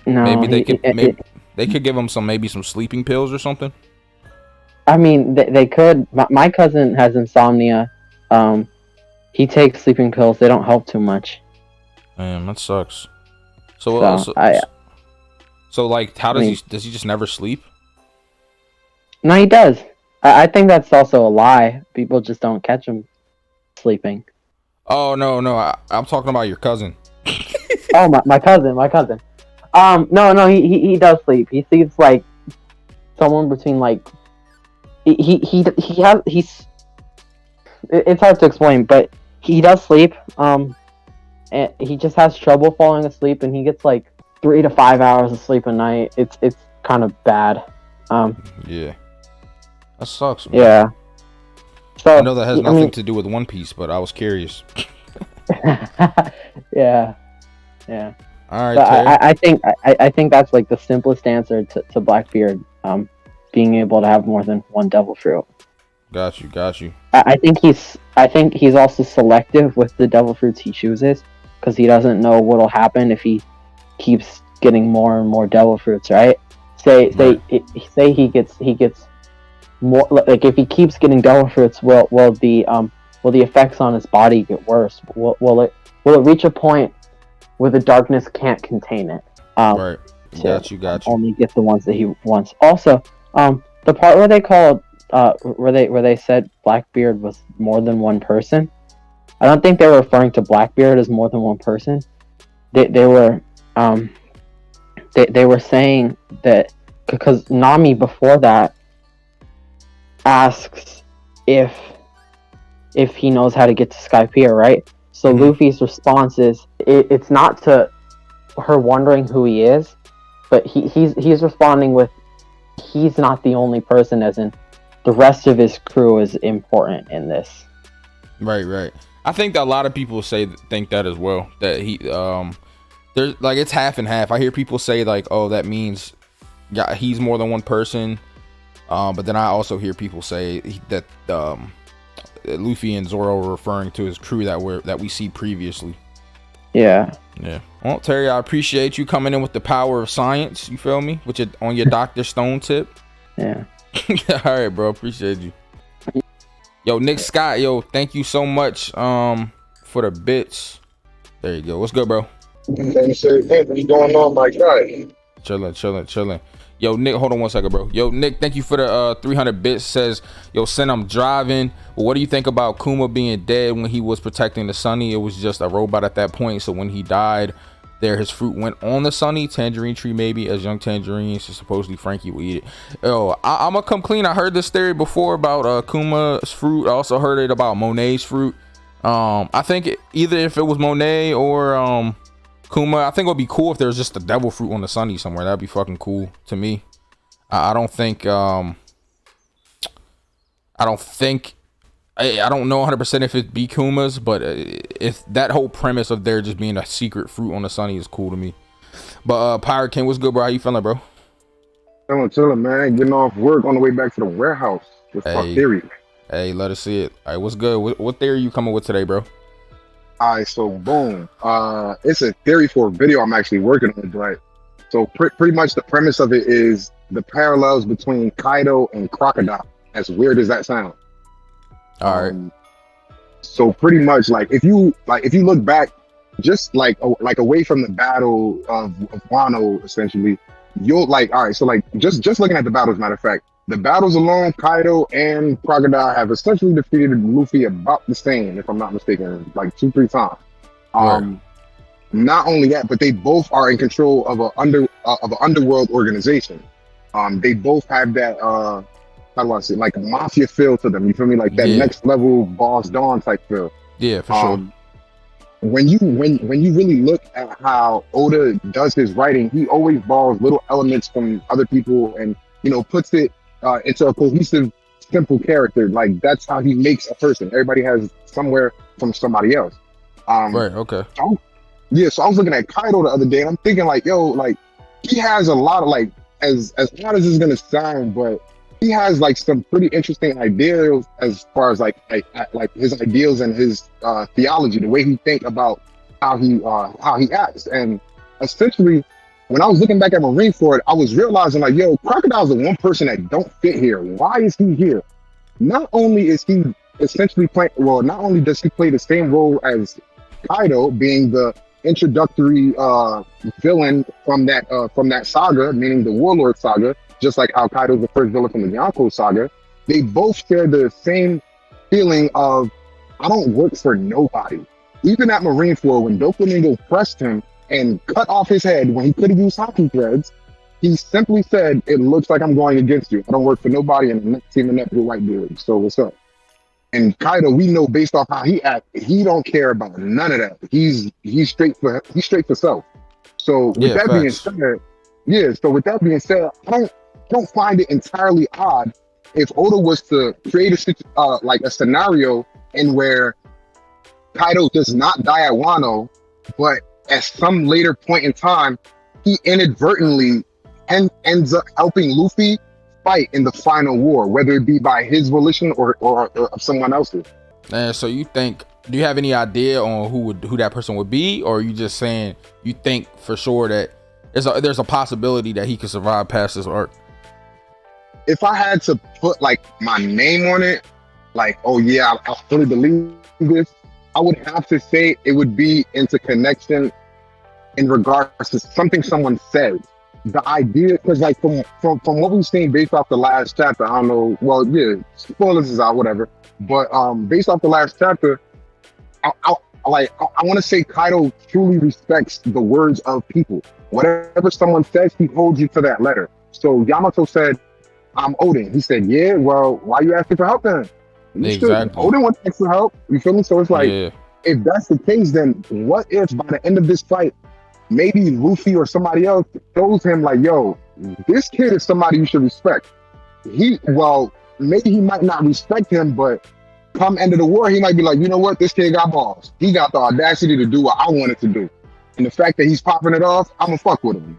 No, maybe they could give him some sleeping pills or something. I mean, they could. My cousin has insomnia. He takes sleeping pills. They don't help too much. Man, that sucks. So like, how does he just never sleep? No, he does. I think that's also a lie. People just don't catch him sleeping. Oh no, I'm talking about your cousin. Oh, my cousin. No, he does sleep. He sleeps like someone between like he's it's hard to explain, but he does sleep. And he just has trouble falling asleep, and he gets like 3 to 5 hours of sleep a night. It's kind of bad. Yeah, that sucks, man. Yeah. So I know that has nothing to do with One Piece, but I was curious. Yeah. All right, so I think that's like the simplest answer to Blackbeard being able to have more than one devil fruit. Got you. I think he's also selective with the devil fruits he chooses, because he doesn't know what'll happen if he keeps getting more and more devil fruits, right? Say he gets more, like if he keeps getting devil fruits, will the effects on his body get worse? Will it reach a point where the darkness can't contain it? Right. Got you. Only get the ones that he wants. Also, the part where they called where they said Blackbeard was more than one person, I don't think they were referring to Blackbeard as more than one person. They were saying that because Nami before that asks if he knows how to get to Skypiea, right? So Luffy's response is it's not to her wondering who he is, but he's responding with he's not the only person, as in the rest of his crew is important in this. Right. I think that a lot of people think that as well. That he there's like it's half and half. I hear people say like, oh, that means he's more than one person. But then I also hear people say that Luffy and Zoro are referring to his crew that we see previously. Yeah. Well, Terry, I appreciate you coming in with the power of science. You feel me? On your Dr. Stone tip. Yeah. All right, bro. Appreciate you. Yo, Nick Scott. Yo, thank you so much for the bits. There you go. What's good, bro? What's going on, my guy? Chilling. Yo, Nick, hold on one second, bro. Yo, Nick, thank you for the 300 bits. Says, yo, Sin, I'm driving. Well, what do you think about Kuma being dead when he was protecting the Sunny? It was just a robot at that point. So when he died, his fruit went on the Sunny. Tangerine tree, maybe, as young tangerines. So supposedly Frankie will eat it. Yo, I'm gonna come clean. I heard this theory before about Kuma's fruit. I also heard it about Monet's fruit. I think either if it was Monet or Kuma, I think it would be cool if there was just a devil fruit on the Sunny somewhere. That'd be fucking cool to me. I don't know 100% if it be Kuma's, but if that whole premise of there just being a secret fruit on the Sunny is cool to me. But Pirate King, what's good, bro? How you feeling, bro? Chilling, man. Getting off work on the way back to the warehouse. What's my theory? Hey, let us see it. All right, what's good? What theory you coming with today, bro? All right, so boom. It's a theory for a video I'm actually working on, right? So pretty much the premise of it is the parallels between Kaido and Crocodile. As weird as that sounds. All right. So pretty much if you look back, just like away from the battle of Wano, essentially, you'll all right. So just looking at the battles, matter of fact, the battles alone, Kaido and Crocodile have essentially defeated Luffy about the same, if I'm not mistaken, like 2-3 times. Right. Not only that, but they both are in control of an underworld organization. They both have that how do I say, like a mafia feel to them. You feel me? Like that next level Boss Dawn type feel. Yeah, for sure. When you really look at how Oda does his writing, he always borrows little elements from other people and puts it into a cohesive, simple character. Like that's how he makes a person. Everybody has somewhere from somebody else. Right. Okay. So I was looking at Kaido the other day, and I'm thinking he has a lot of as odd as this is gonna sound, but he has some pretty interesting ideas as far as his ideals and his theology, the way he think about how he acts. And essentially, when I was looking back at Marineford, I was realizing Crocodile's the one person that don't fit here. Why is he here? Not only is he essentially not only does he play the same role as Kaido, being the introductory villain from that saga, meaning the Warlord saga, just like how Kaido's the first villain from the Yonko saga. They both share the same feeling of I don't work for nobody. Even at Marineford, when Doflamingo pressed him and cut off his head when he could have used hockey threads, he simply said, "It looks like I'm going against you. I don't work for nobody, and I'm not teaming up with white dude. So what's up?" And Kaido, we know based off how he acts, he don't care about none of that. He's straight for self. So with that being said, Yeah. So with that being said, I don't find it entirely odd if Oda was to create like a scenario in where Kaido does not die at Wano, but at some later point in time, he inadvertently ends up helping Luffy fight in the final war, whether it be by his volition or of someone else's. And so you think, do you have any idea on who that person would be, or are you just saying you think for sure that there's a possibility that he could survive past this arc? If I had to put like my name on it, like, oh yeah, I fully believe this, I would have to say it would be into connection in regards to something someone said. The idea, because like from what we've seen based off the last chapter, I don't know, well, yeah, spoilers is out, whatever. But based off the last chapter, I want to say Kaido truly respects the words of people. Whatever someone says, he holds you to that letter. So Yamato said, I'm Odin. He said, yeah, well, why you asking for help then? Exactly. Odin wants extra help. You feel me? So it's like, if that's the case, then what if by the end of this fight, maybe Luffy or somebody else shows him like, yo, this kid is somebody you should respect. Maybe he might not respect him, but come end of the war, he might be like, you know what, this kid got balls. He got the audacity to do what I wanted to do. And the fact that he's popping it off, I'm gonna fuck with him.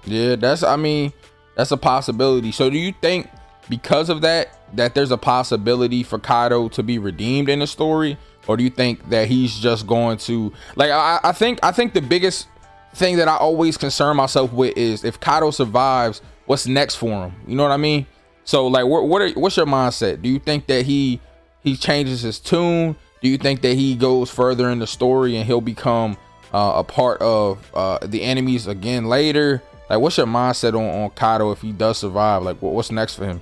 Yeah, that's a possibility. So do you think because of that there's a possibility for Kaido to be redeemed in the story? Or do you think that he's just going to, like, I think the biggest thing that I always concern myself with is if Kaido survives, what's next for him? You know what I mean? So like, what's your mindset? Do you think that he changes his tune? Do you think that he goes further in the story and he'll become a part of the enemies again later? Like, what's your mindset on Kaido if he does survive? Like, what's next for him?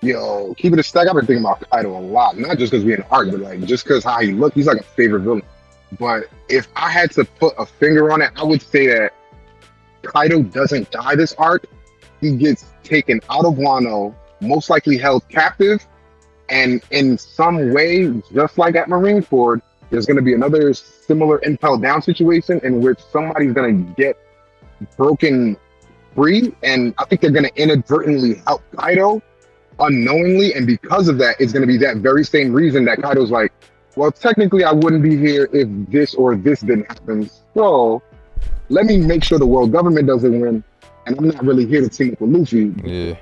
Yo, keep it a stack. I've been thinking about Kaido a lot, not just because we're in an arc, but like just because how he looks. He's like a favorite villain. But if I had to put a finger on it, I would say that Kaido doesn't die this arc. He gets taken out of Wano, most likely held captive, and in some way, just like at Marineford, there's going to be another similar impel down situation in which somebody's going to get broken free, and I think they're going to inadvertently help Kaido unknowingly, and because of that, it's going to be that very same reason that Kaido's like, well, technically I wouldn't be here if this or this didn't happen, so let me make sure the world government doesn't win, and I'm not really here to team up with Luffy. Yeah,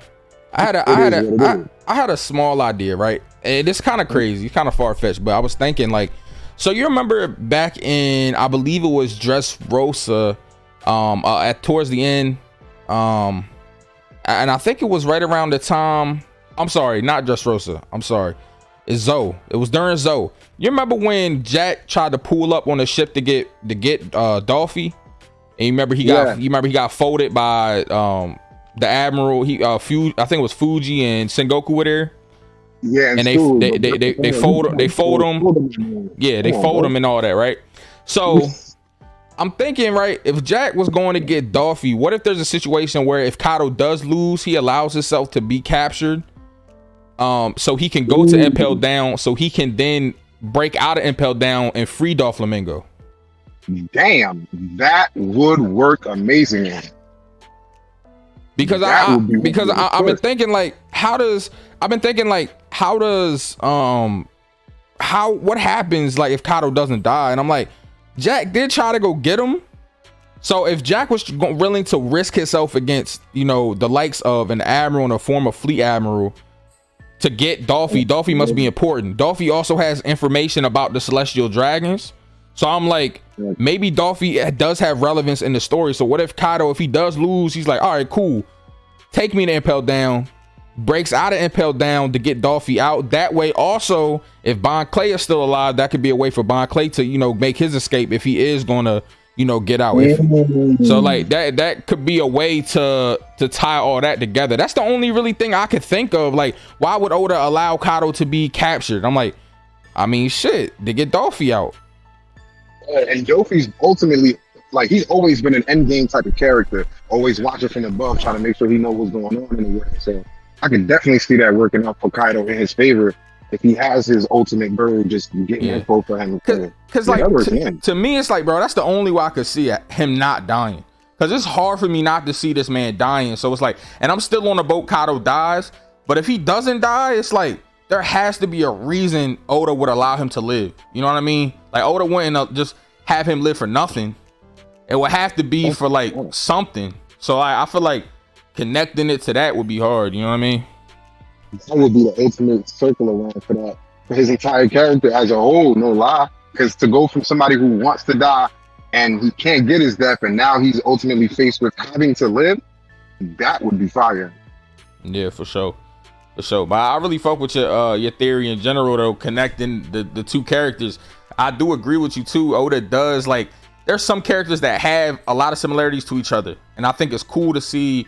I had a small idea, right? And it's kind of crazy, it's kind of far-fetched, but I was thinking like, so you remember back in, I believe it was Dressrosa, towards the end, and I think it was right around the time, I'm sorry, not Dressrosa, I'm sorry, it's Zoe. It was during Zoe. You remember when Jack tried to pull up on the ship to get Dolphy, and you remember he got folded by the admiral. I think it was Fuji and Sengoku were there. Yeah, and they fold him. Yeah, they fold him and all that, right? So I'm thinking, right, if Jack was going to get Dolphy, what if there's a situation where if Kaido does lose, he allows himself to be captured, so he can go to Impel Down, so he can then break out of Impel Down and free Doflamingo. Damn, that would work amazingly. Because I've been thinking like, what happens like if Kaido doesn't die? And I'm like, Jack did try to go get him. So if Jack was willing to risk himself against, you know, the likes of an admiral and a former fleet admiral to get Dolphy must be important. Dolphy also has information about the celestial dragons. So I'm like, maybe Dolphy does have relevance in the story. So what if Kaido, if he does lose, he's like, all right, cool, take me to Impel Down, breaks out of Impel Down to get Dolphy out. That way also, if Bon Clay is still alive, that could be a way for Bon Clay to, you know, make his escape if he is gonna, you know, get out. So like that could be a way to tie all that together. That's the only really thing I could think of. Like, why would Oda allow Kaido to be captured? I'm like, I mean, shit, to get Dolphy out. And Dolphy's ultimately, like, he's always been an endgame type of character, always watching from above, trying to make sure he knows what's going on in the world. So I can definitely see that working out for Kaido in his favor if he has his ultimate goal, just getting info for him. Because like, to me, it's like, bro, that's the only way I could see him not dying. Because because it's hard for me not to see this man dying. So it's like, and I'm still on the boat Kaido dies, but if he doesn't die, it's like there has to be a reason Oda would allow him to live. You know what I mean? Like Oda wouldn't just have him live for nothing. It would have to be for like something. So I feel like connecting it to that would be hard. You know what I mean? That would be the ultimate circle around for that, for his entire character as a whole. No lie, because to go from somebody who wants to die and he can't get his death, and now he's ultimately faced with having to live, that would be fire. Yeah, for sure. For sure. But I really fuck with your theory in general, though, connecting the two characters. I do agree with you too. Oda does, like, there's some characters that have a lot of similarities to each other, and I think it's cool to see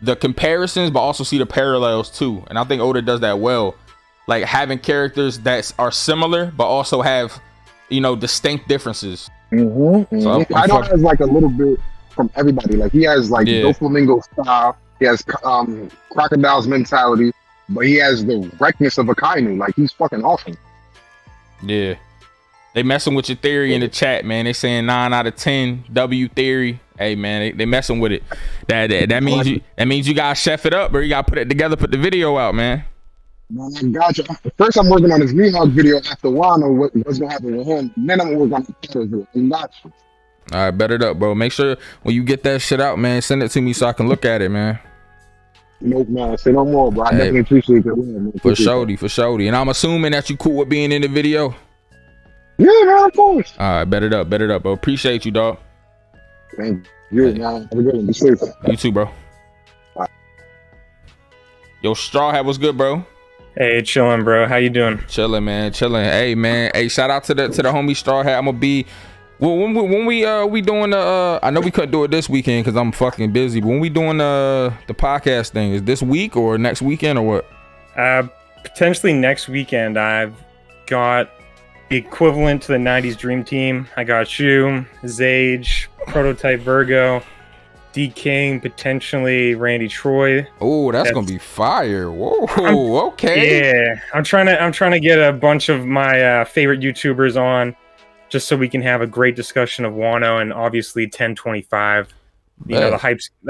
the comparisons but also see the parallels too. And I think Oda does that well, like having characters that are similar but also have, you know, distinct differences. So Kaido has like a little bit from everybody. Like he has like Doflamingo style, he has Crocodile's mentality, but he has the wreckness of a Kainu. Like he's fucking awesome. Yeah, they messing with your theory in the chat, man. They saying 9 out of 10 W theory. Hey man, they messing with it. That means you gotta chef it up, bro. You gotta put it together, put the video out, man. Man, I got you. First, I'm working on this Mihawk video after Wano. What's gonna happen with him? And then I'm gonna work on the Kaido video. And that's all right, bet it up, bro. Make sure when you get that shit out, man, send it to me so I can look at it, man. Nope, man. Say no more, bro. I definitely appreciate it. Man. For shorty. And I'm assuming that you cool with being in the video. Yeah, man, of course. All right, bet it up, bro. Appreciate you, dog. Thank you, man. Have a good one. Be safe. You too, bro. Bye. Yo, Straw Hat, what's good, bro? Hey, chilling, bro. How you doing? Chilling, man. Chilling. Hey, man. Hey, shout out to the homie Straw Hat. I'm gonna be. Well, when we doing the I know we couldn't do it this weekend because I'm fucking busy. But when we doing the podcast thing, is this week or next weekend or what? Potentially next weekend. I've got the equivalent to the 90s Dream Team. I got you, Zage, Prototype Virgo, D King, potentially Randy Troy. Oh, that's gonna be fire. Whoa, okay. Yeah, I'm trying to get a bunch of my favorite YouTubers on, just so we can have a great discussion of Wano and obviously 1025. You know, the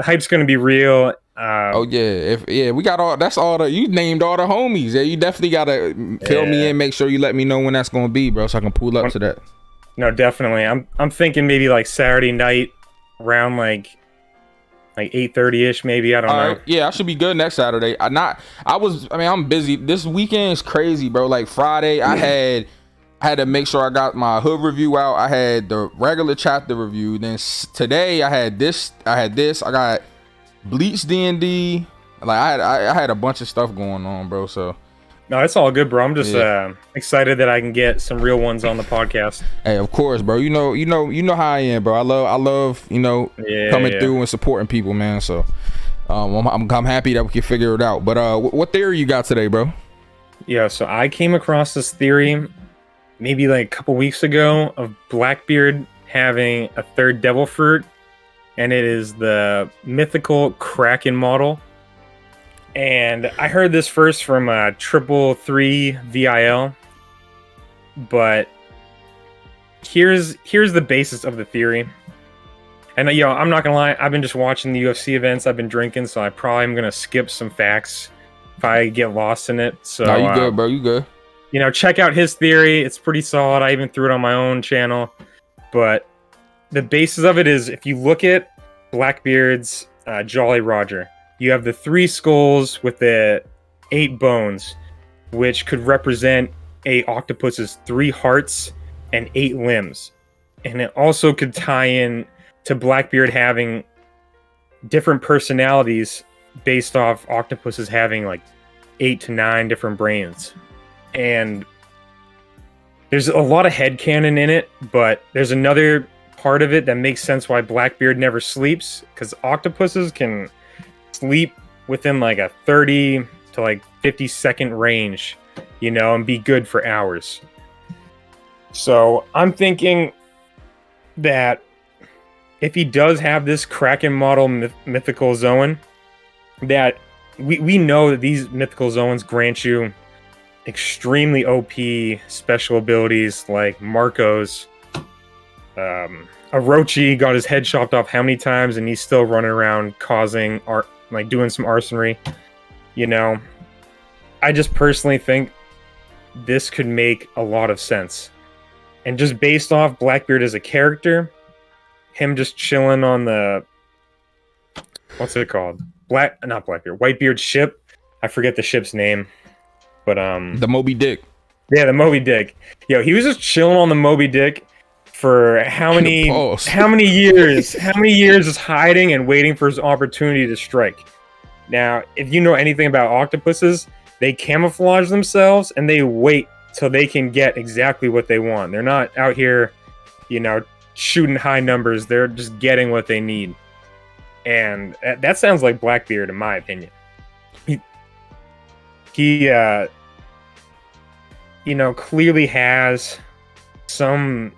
hype's gonna be real. We got all. That's all the. You named all the homies. Yeah, you definitely gotta fill me in. Make sure you let me know when that's gonna be, bro, so I can pull up to that. No, definitely. I'm thinking maybe like Saturday night, around like 8:30ish, maybe. I don't know. Right. Yeah, I should be good next Saturday. I'm busy. This weekend is crazy, bro. Like Friday, I had to make sure I got my hood review out. I had the regular chapter review. Then today I had this. I got Bleach D&D. Like I had a bunch of stuff going on, bro. So no, it's all good, bro. I'm just excited that I can get some real ones on the podcast. Hey, of course, bro. You know how I am, bro. I love coming through and supporting people, man. So I'm happy that we can figure it out. But what theory you got today, bro? Yeah, so I came across this theory maybe like a couple weeks ago of Blackbeard having a third devil fruit, and it is the mythical Kraken model. And I heard this first from 333 VIL, but here's the basis of the theory. And I'm not gonna lie, I've been just watching the UFC events, I've been drinking, so I probably am gonna skip some facts if I get lost in it. So no, you good, bro. You good. Check out his theory. It's pretty solid. I even threw it on my own channel. But the basis of it is, if you look at Blackbeard's Jolly Roger, you have the 3 skulls with the 8 bones, which could represent a octopus's 3 hearts and 8 limbs. And it also could tie in to Blackbeard having different personalities based off octopuses having like 8 to 9 different brains. And there's a lot of headcanon in it, but there's another part of it that makes sense why Blackbeard never sleeps, because octopuses can sleep within like a 30 to like 50 second range, and be good for hours. So I'm thinking that if he does have this Kraken model mythical Zoan, that we know that these mythical Zoans grant you extremely OP special abilities like Marco's, Orochi got his head chopped off how many times, and he's still running around causing like doing some arsonery. You know, I just personally think this could make a lot of sense. And just based off Blackbeard as a character, him just chilling on the, what's it called? Not Blackbeard, Whitebeard's ship. I forget the ship's name, but the Moby Dick. Yeah, the Moby Dick. Yo, he was just chilling on the Moby Dick for how many years? How many years is hiding and waiting for his opportunity to strike? Now, if you know anything about octopuses, they camouflage themselves and they wait till they can get exactly what they want. They're not out here, you know, shooting high numbers. They're just getting what they need. And that sounds like Blackbeard, in my opinion. He you know, clearly has some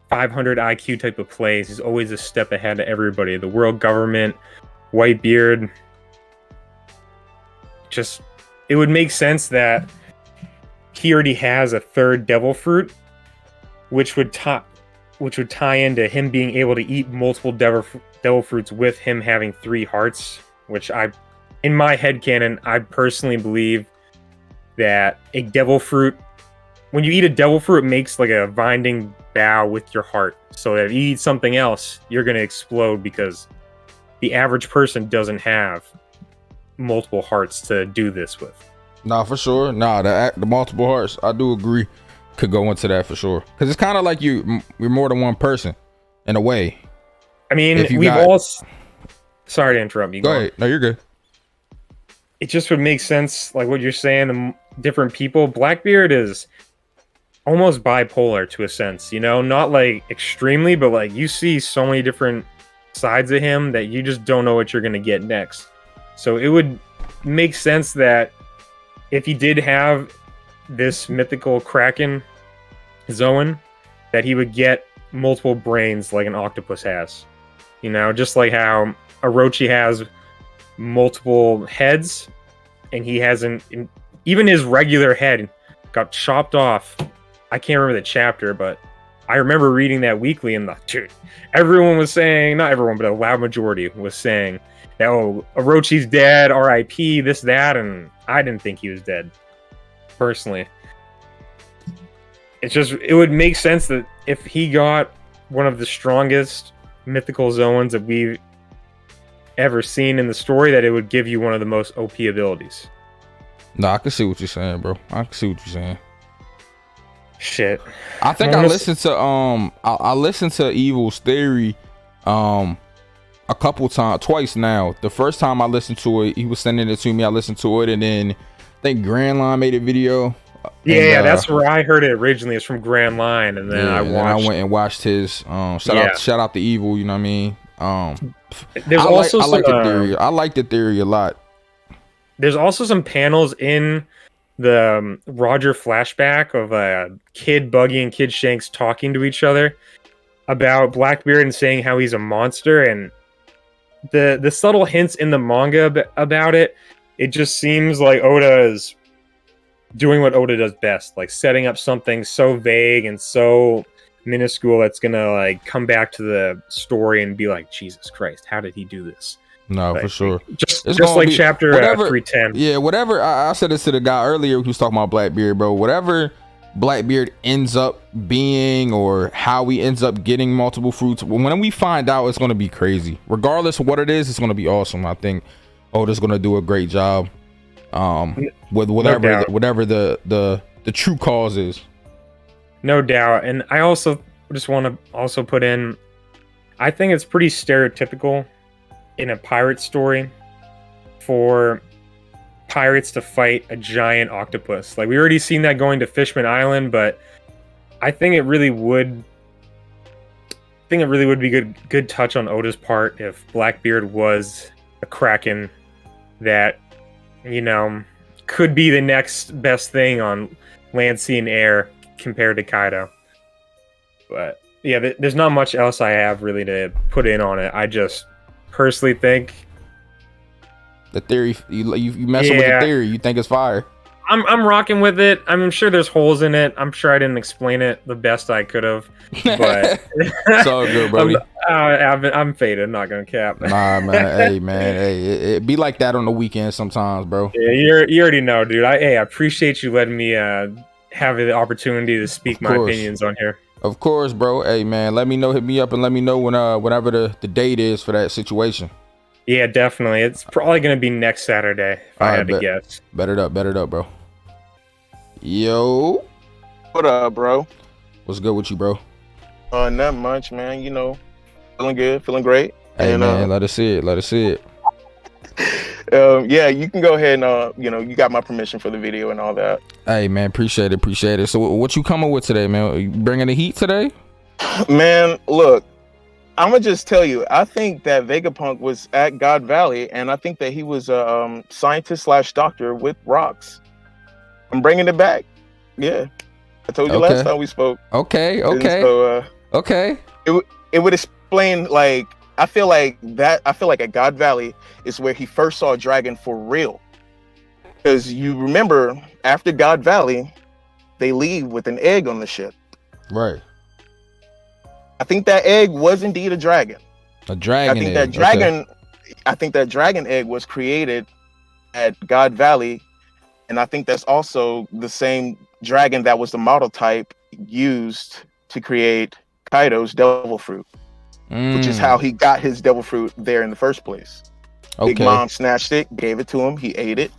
500 IQ type of plays. He's always a step ahead of everybody. The world government, Whitebeard. Just, it would make sense that he already has a third devil fruit, which would tie into him being able to eat multiple devil fruits with him having 3 hearts, which in my headcanon, I personally believe that a devil fruit, when you eat a devil fruit, it makes like a binding bow with your heart. So that if you eat something else, you're going to explode, because the average person doesn't have multiple hearts to do this with. Nah, for sure. Nah, the multiple hearts, I do agree, could go into that for sure. Because it's kind of like you're more than one person in a way. I mean, sorry to interrupt you. Go ahead. No, you're good. It just would make sense, like what you're saying, the different people. Blackbeard is almost bipolar to a sense, you know? Not like extremely, but like you see so many different sides of him that you just don't know what you're going to get next. So it would make sense that if he did have this mythical Kraken Zoan, that he would get multiple brains like an octopus has. You know, just like how Orochi has multiple heads, and he hasn't, even his regular head got chopped off. I can't remember the chapter, but I remember reading that weekly, and everyone was saying, not everyone, but a loud majority was saying that, oh, Orochi's dead, RIP, this, that, and I didn't think he was dead, personally. It would make sense that if he got one of the strongest mythical zones that we've ever seen in the story, that it would give you one of the most OP abilities. No, I can see what you're saying, bro. I can see what you're saying. Shit. I think I listened to I listened to Evil's theory a couple times, twice now. The first time I listened to it, he was sending it to me. I listened to it, and then I think Grand Line made a video. Yeah, that's where I heard it originally. It's from Grand Line, and then I went and watched his shout out to Evil, you know what I mean? There's I like the theory. I like the theory a lot. There's also some panels in the Roger flashback of Kid Buggy and Kid Shanks talking to each other about Blackbeard and saying how he's a monster, and the subtle hints in the manga about it. It just seems like Oda is doing what Oda does best, like setting up something so vague and so minuscule that's gonna like come back to the story and be like, Jesus Christ, how did he do this? No, like, for sure. Just like chapter 310. Yeah, whatever. I said this to the guy earlier who was talking about Blackbeard, bro. Whatever Blackbeard ends up being, or how he ends up getting multiple fruits, when we find out, it's gonna be crazy. Regardless of what it is, it's gonna be awesome. I think Oda's gonna do a great job with whatever the true cause is. No doubt. And I also just want to also put in, I think it's pretty stereotypical in a pirate story for pirates to fight a giant octopus. Like, we already seen that going to Fishman Island, but I think it really would be good touch on Oda's part if Blackbeard was a Kraken that, you know, could be the next best thing on land, sea, and air compared to Kaido. But yeah, there's not much else I have really to put in on it. I just personally think the theory, you messing with the theory, you think it's fire. I'm rocking with it. I'm sure there's holes in it. I'm sure I didn't explain it the best I could have, but It's all good, Brody. I'm faded. I'm not gonna cap. Nah, man. Hey, man. Hey, it be like that on the weekend sometimes, bro. Yeah, you already know, dude. I appreciate you letting me have the opportunity to speak my opinions on here. Of course, bro. Hey, man. Let me know. Hit me up and let me know when whenever the date is for that situation. Yeah, definitely. It's probably gonna be next Saturday if I had to guess. Bet it up, bro. Yo, what up, bro? What's good with you, bro? Not much, man. You know, feeling good, feeling great. Hey, and, man, let us see it. Yeah, you can go ahead and you got my permission for the video and all that. Hey, man, appreciate it. So, what you coming with today, man? Are you bringing the heat today? Man, look. I'm gonna just tell you, I think that Vegapunk was at God Valley, and I think that he was a scientist/doctor with rocks. I'm bringing it back. Yeah, I told you last time we spoke. Okay. So, okay. It would explain, like, I feel like at God Valley is where he first saw a dragon for real. Because you remember, after God Valley, they leave with an egg on the ship. Right. I think that egg was indeed a dragon. A dragon. I think that dragon egg was created at God Valley, and I think that's also the same dragon that was the model type used to create Kaido's devil fruit, which is how he got his devil fruit there in the first place. Big Mom snatched it, gave it to him, he ate it,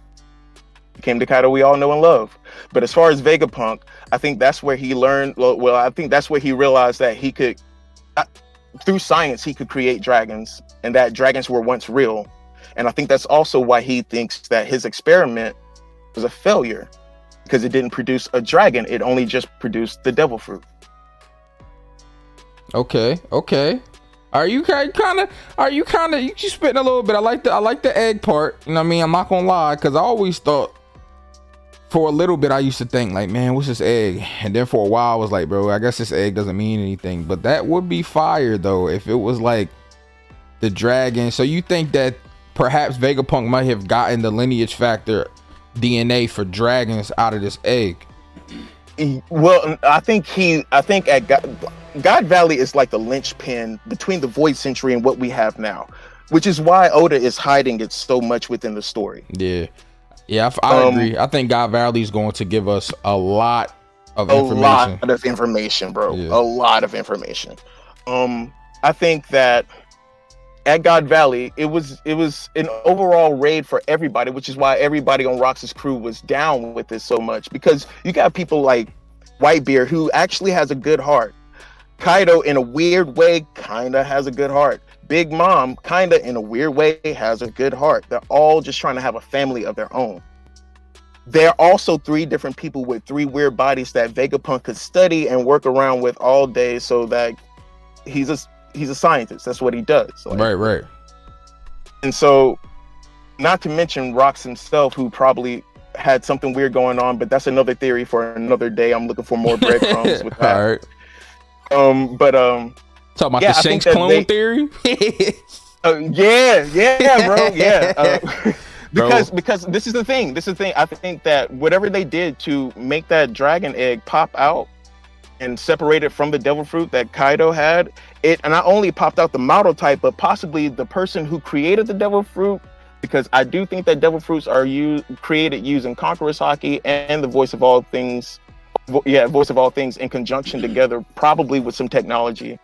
became the Kaido we all know and love. But as far as Vegapunk, I think that's where he learned. Well, I think that's where he realized that he could. Through science, he could create dragons, and that dragons were once real. And I think that's also why he thinks that his experiment was a failure, because it didn't produce a dragon. It only just produced the devil fruit. Okay. Are you spitting a little bit? I like the egg part. You know what I mean? I'm not gonna lie, because I always thought, for a little bit, I used to think like, man, what's this egg? And then for a while I was like, bro, I guess this egg doesn't mean anything. But that would be fire though if it was like the dragon. So you think that perhaps Vegapunk might have gotten the lineage factor DNA for dragons out of this egg? Well, I think at God Valley is like the linchpin between the Void Century and what we have now, which is why Oda is hiding it so much within the story. Yeah, I agree. I think God Valley is going to give us a lot of information. A lot of information, bro. Yeah. A lot of information. I think that at God Valley, it was an overall raid for everybody, which is why everybody on Rox's crew was down with this so much. Because you got people like Whitebeard, who actually has a good heart. Kaido, in a weird way, kinda has a good heart. Big Mom, kinda in a weird way, has a good heart. They're all just trying to have a family of their own. There are also 3 different people with 3 weird bodies that Vegapunk could study and work around with all day, so that he's a scientist. That's what he does. Like, right. And so, not to mention Rox himself, who probably had something weird going on, but that's another theory for another day. I'm looking for more breadcrumbs with that. All right. Talking about the Shanks clone theory? Yeah, bro. Yeah. Because this is the thing. I think that whatever they did to make that dragon egg pop out and separate it from the devil fruit that Kaido had, it not only popped out the model type, but possibly the person who created the devil fruit, because I do think that devil fruits are created using Conqueror's Haki and the Voice of All Things. Voice of All Things in conjunction together, probably with some technology.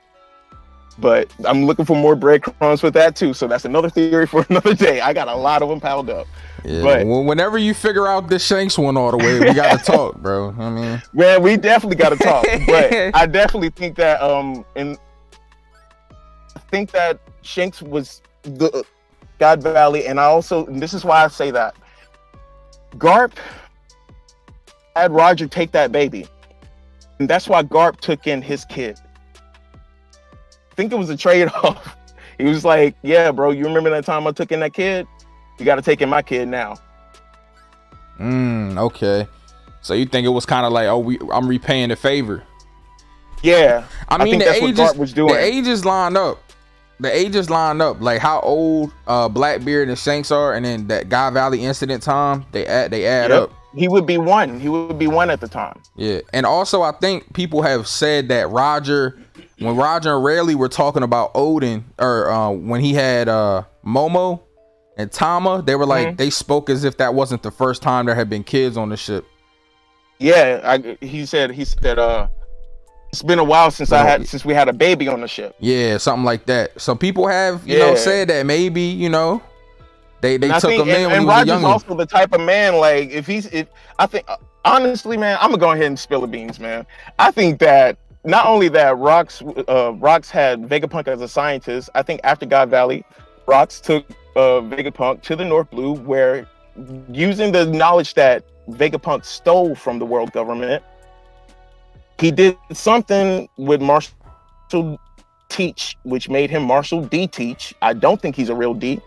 But I'm looking for more breadcrumbs with that too. So that's another theory for another day. I got a lot of them piled up. Yeah, but whenever you figure out this Shanks one all the way, we got to talk, bro. I mean, man, we definitely got to talk. But I definitely think that I think that Shanks was the God Valley, and this is why I say that Garp had Roger take that baby, and that's why Garp took in his kid. I think it was a trade-off. He was like, yeah, bro, you remember that time I took in that kid? You got to take in my kid now. Okay. So you think it was kind of like, I'm repaying the favor? Yeah. I mean, think that's what Garp was doing. The ages line up. Like how old Blackbeard and Shanks are, and then that God Valley incident time, they add up. he would be one. He would be one at the time. Yeah, and also I think people have said that when Roger and Rayleigh were talking about Odin, or when he had Momo and Tama, they were like they spoke as if that wasn't the first time there had been kids on the ship. Yeah, he said it's been a while since we had a baby on the ship. Yeah, something like that. So people have you know said that maybe they took him in when he was young. Roger's also the type of man, like I think honestly, man, I'm gonna go ahead and spill the beans, man. I think that not only that Rox had Vegapunk as a scientist, I think after God Valley, Rox took Vegapunk to the North Blue, where using the knowledge that Vegapunk stole from the world government, he did something with Marshall Teach, which made him Marshall D Teach. I don't think he's a real D.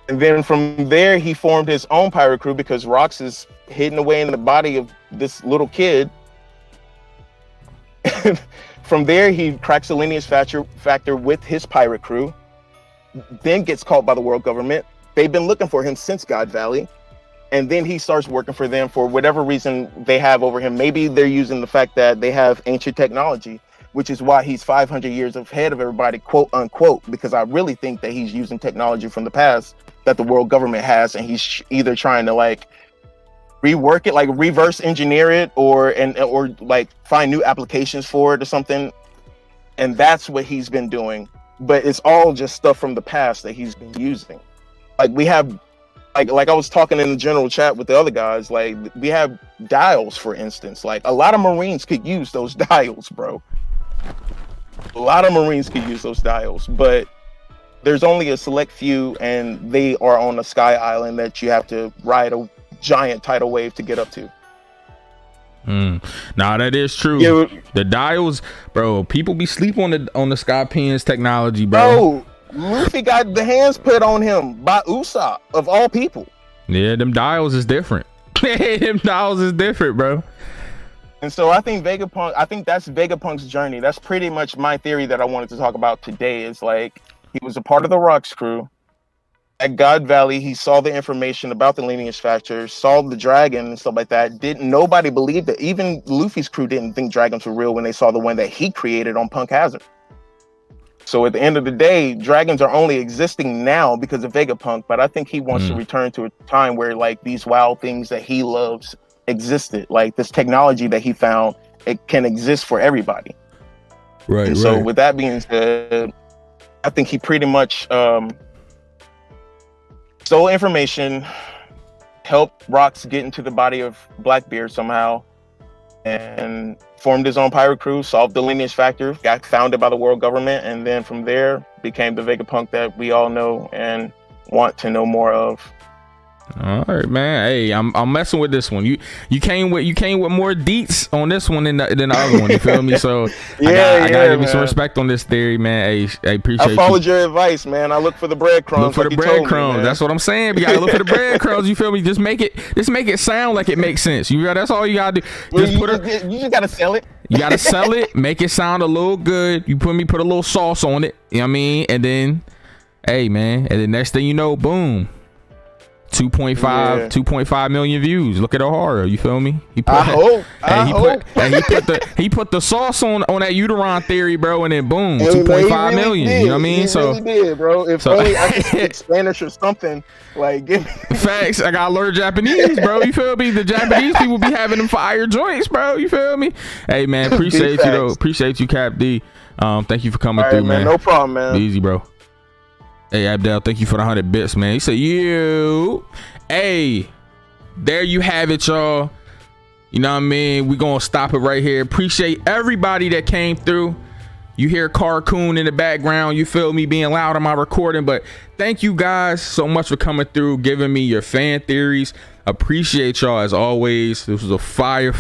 And then from there, he formed his own pirate crew because Rox is hidden away in the body of this little kid. From there, he cracks the lineage factor with his pirate crew, then gets caught by the world government. They've been looking for him since God Valley. And then he starts working for them for whatever reason they have over him. Maybe they're using the fact that they have ancient technology, which is why he's 500 years ahead of everybody, quote unquote, because I really think that he's using technology from the past that the world government has. And he's either trying to like rework it, like reverse engineer it, or like find new applications for it or something. And that's what he's been doing. But it's all just stuff from the past that he's been using. Like we have, like I was talking in the general chat with the other guys, like we have dials, for instance. Like a lot of Marines could use those dials, bro. A lot of Marines could use those dials, but there's only a select few, and they are on a sky island that you have to ride a giant tidal wave to get up to. Nah, that is true. Yeah. The dials, bro. People be sleep on the Scorpion's technology, bro. Luffy got the hands put on him by Usopp, of all people. Yeah, them dials is different. Them dials is different, bro. And so I think that's Vegapunk's journey. That's pretty much my theory that I wanted to talk about today. Is like he was a part of the Rocks crew. At God Valley, he saw the information about the lineage factor, saw the dragon and stuff like that. Nobody believed it. Even Luffy's crew didn't think dragons were real when they saw the one that he created on Punk Hazard. So at the end of the day, dragons are only existing now because of Vegapunk, but I think he wants to return to a time where like these wild things that he loves existed. Like this technology that he found, it can exist for everybody. Right. And so with that being said, I think he pretty much stole information, helped Rox get into the body of Blackbeard somehow, and formed his own pirate crew, solved the lineage factor, got founded by the world government, and then from there became the Vegapunk that we all know and want to know more of. All right, man. Hey, I'm messing with this one. You came with more deets on this one than the other one. You feel me? So I gotta give you some respect on this theory, man. Hey, I appreciate. I followed your advice, man. I look for the breadcrumbs. Look for the breadcrumbs. That's what I'm saying. We gotta look for the breadcrumbs. You feel me? Just make it sound like it makes sense. That's all you gotta do. You just gotta sell it. You gotta sell it. Make it sound a little good. You put a little sauce on it. You know what I mean? And then, hey, man. And the next thing you know, boom. 2.5 million views. Look at O'Hara. You feel me? He put the sauce on that Uteron theory, bro, and then boom, 2.5 million. You know what I mean? So really did, bro. If only I could speak Spanish or something. Like, give me facts. I gotta learn Japanese, bro. You feel me? The Japanese people be having them fire joints, bro. You feel me? Hey, man, appreciate you though. Appreciate you, Cap D. Thank you for coming through, man. No problem, man. Be easy, bro. Hey, Abdel, thank you for the 100 bits, man. He said, hey, there you have it, y'all. You know what I mean? We're going to stop it right here. Appreciate everybody that came through. You hear Carcoon in the background. You feel me being loud on my recording. But thank you guys so much for coming through, giving me your fan theories. Appreciate y'all as always. This was a fire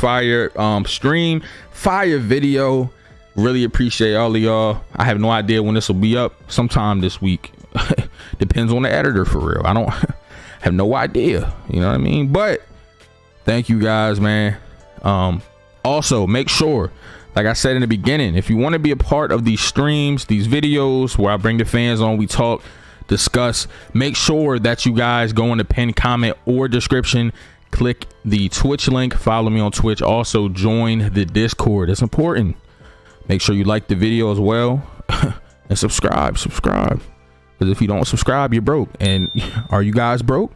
stream, fire video. Really appreciate all of y'all. I have no idea when this will be up. Sometime this week. Depends on the editor, for real. I don't have no idea, you know what I mean? But thank you guys, man. Also make sure, like I said in the beginning, if you want to be a part of these streams, these videos where I bring the fans on, we talk, discuss, make sure that you guys go in the pinned comment or description, click the Twitch link, follow me on Twitch. Also join the Discord. It's important. Make sure you like the video as well. And subscribe. Because if you don't subscribe, you're broke. And are you guys broke?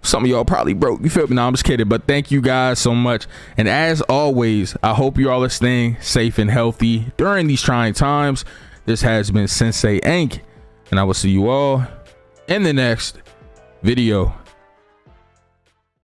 Some of y'all probably broke. You feel me? No, I'm just kidding. But thank you guys so much. And as always, I hope you all are staying safe and healthy during these trying times. This has been Synsei Inc. And I will see you all in the next video.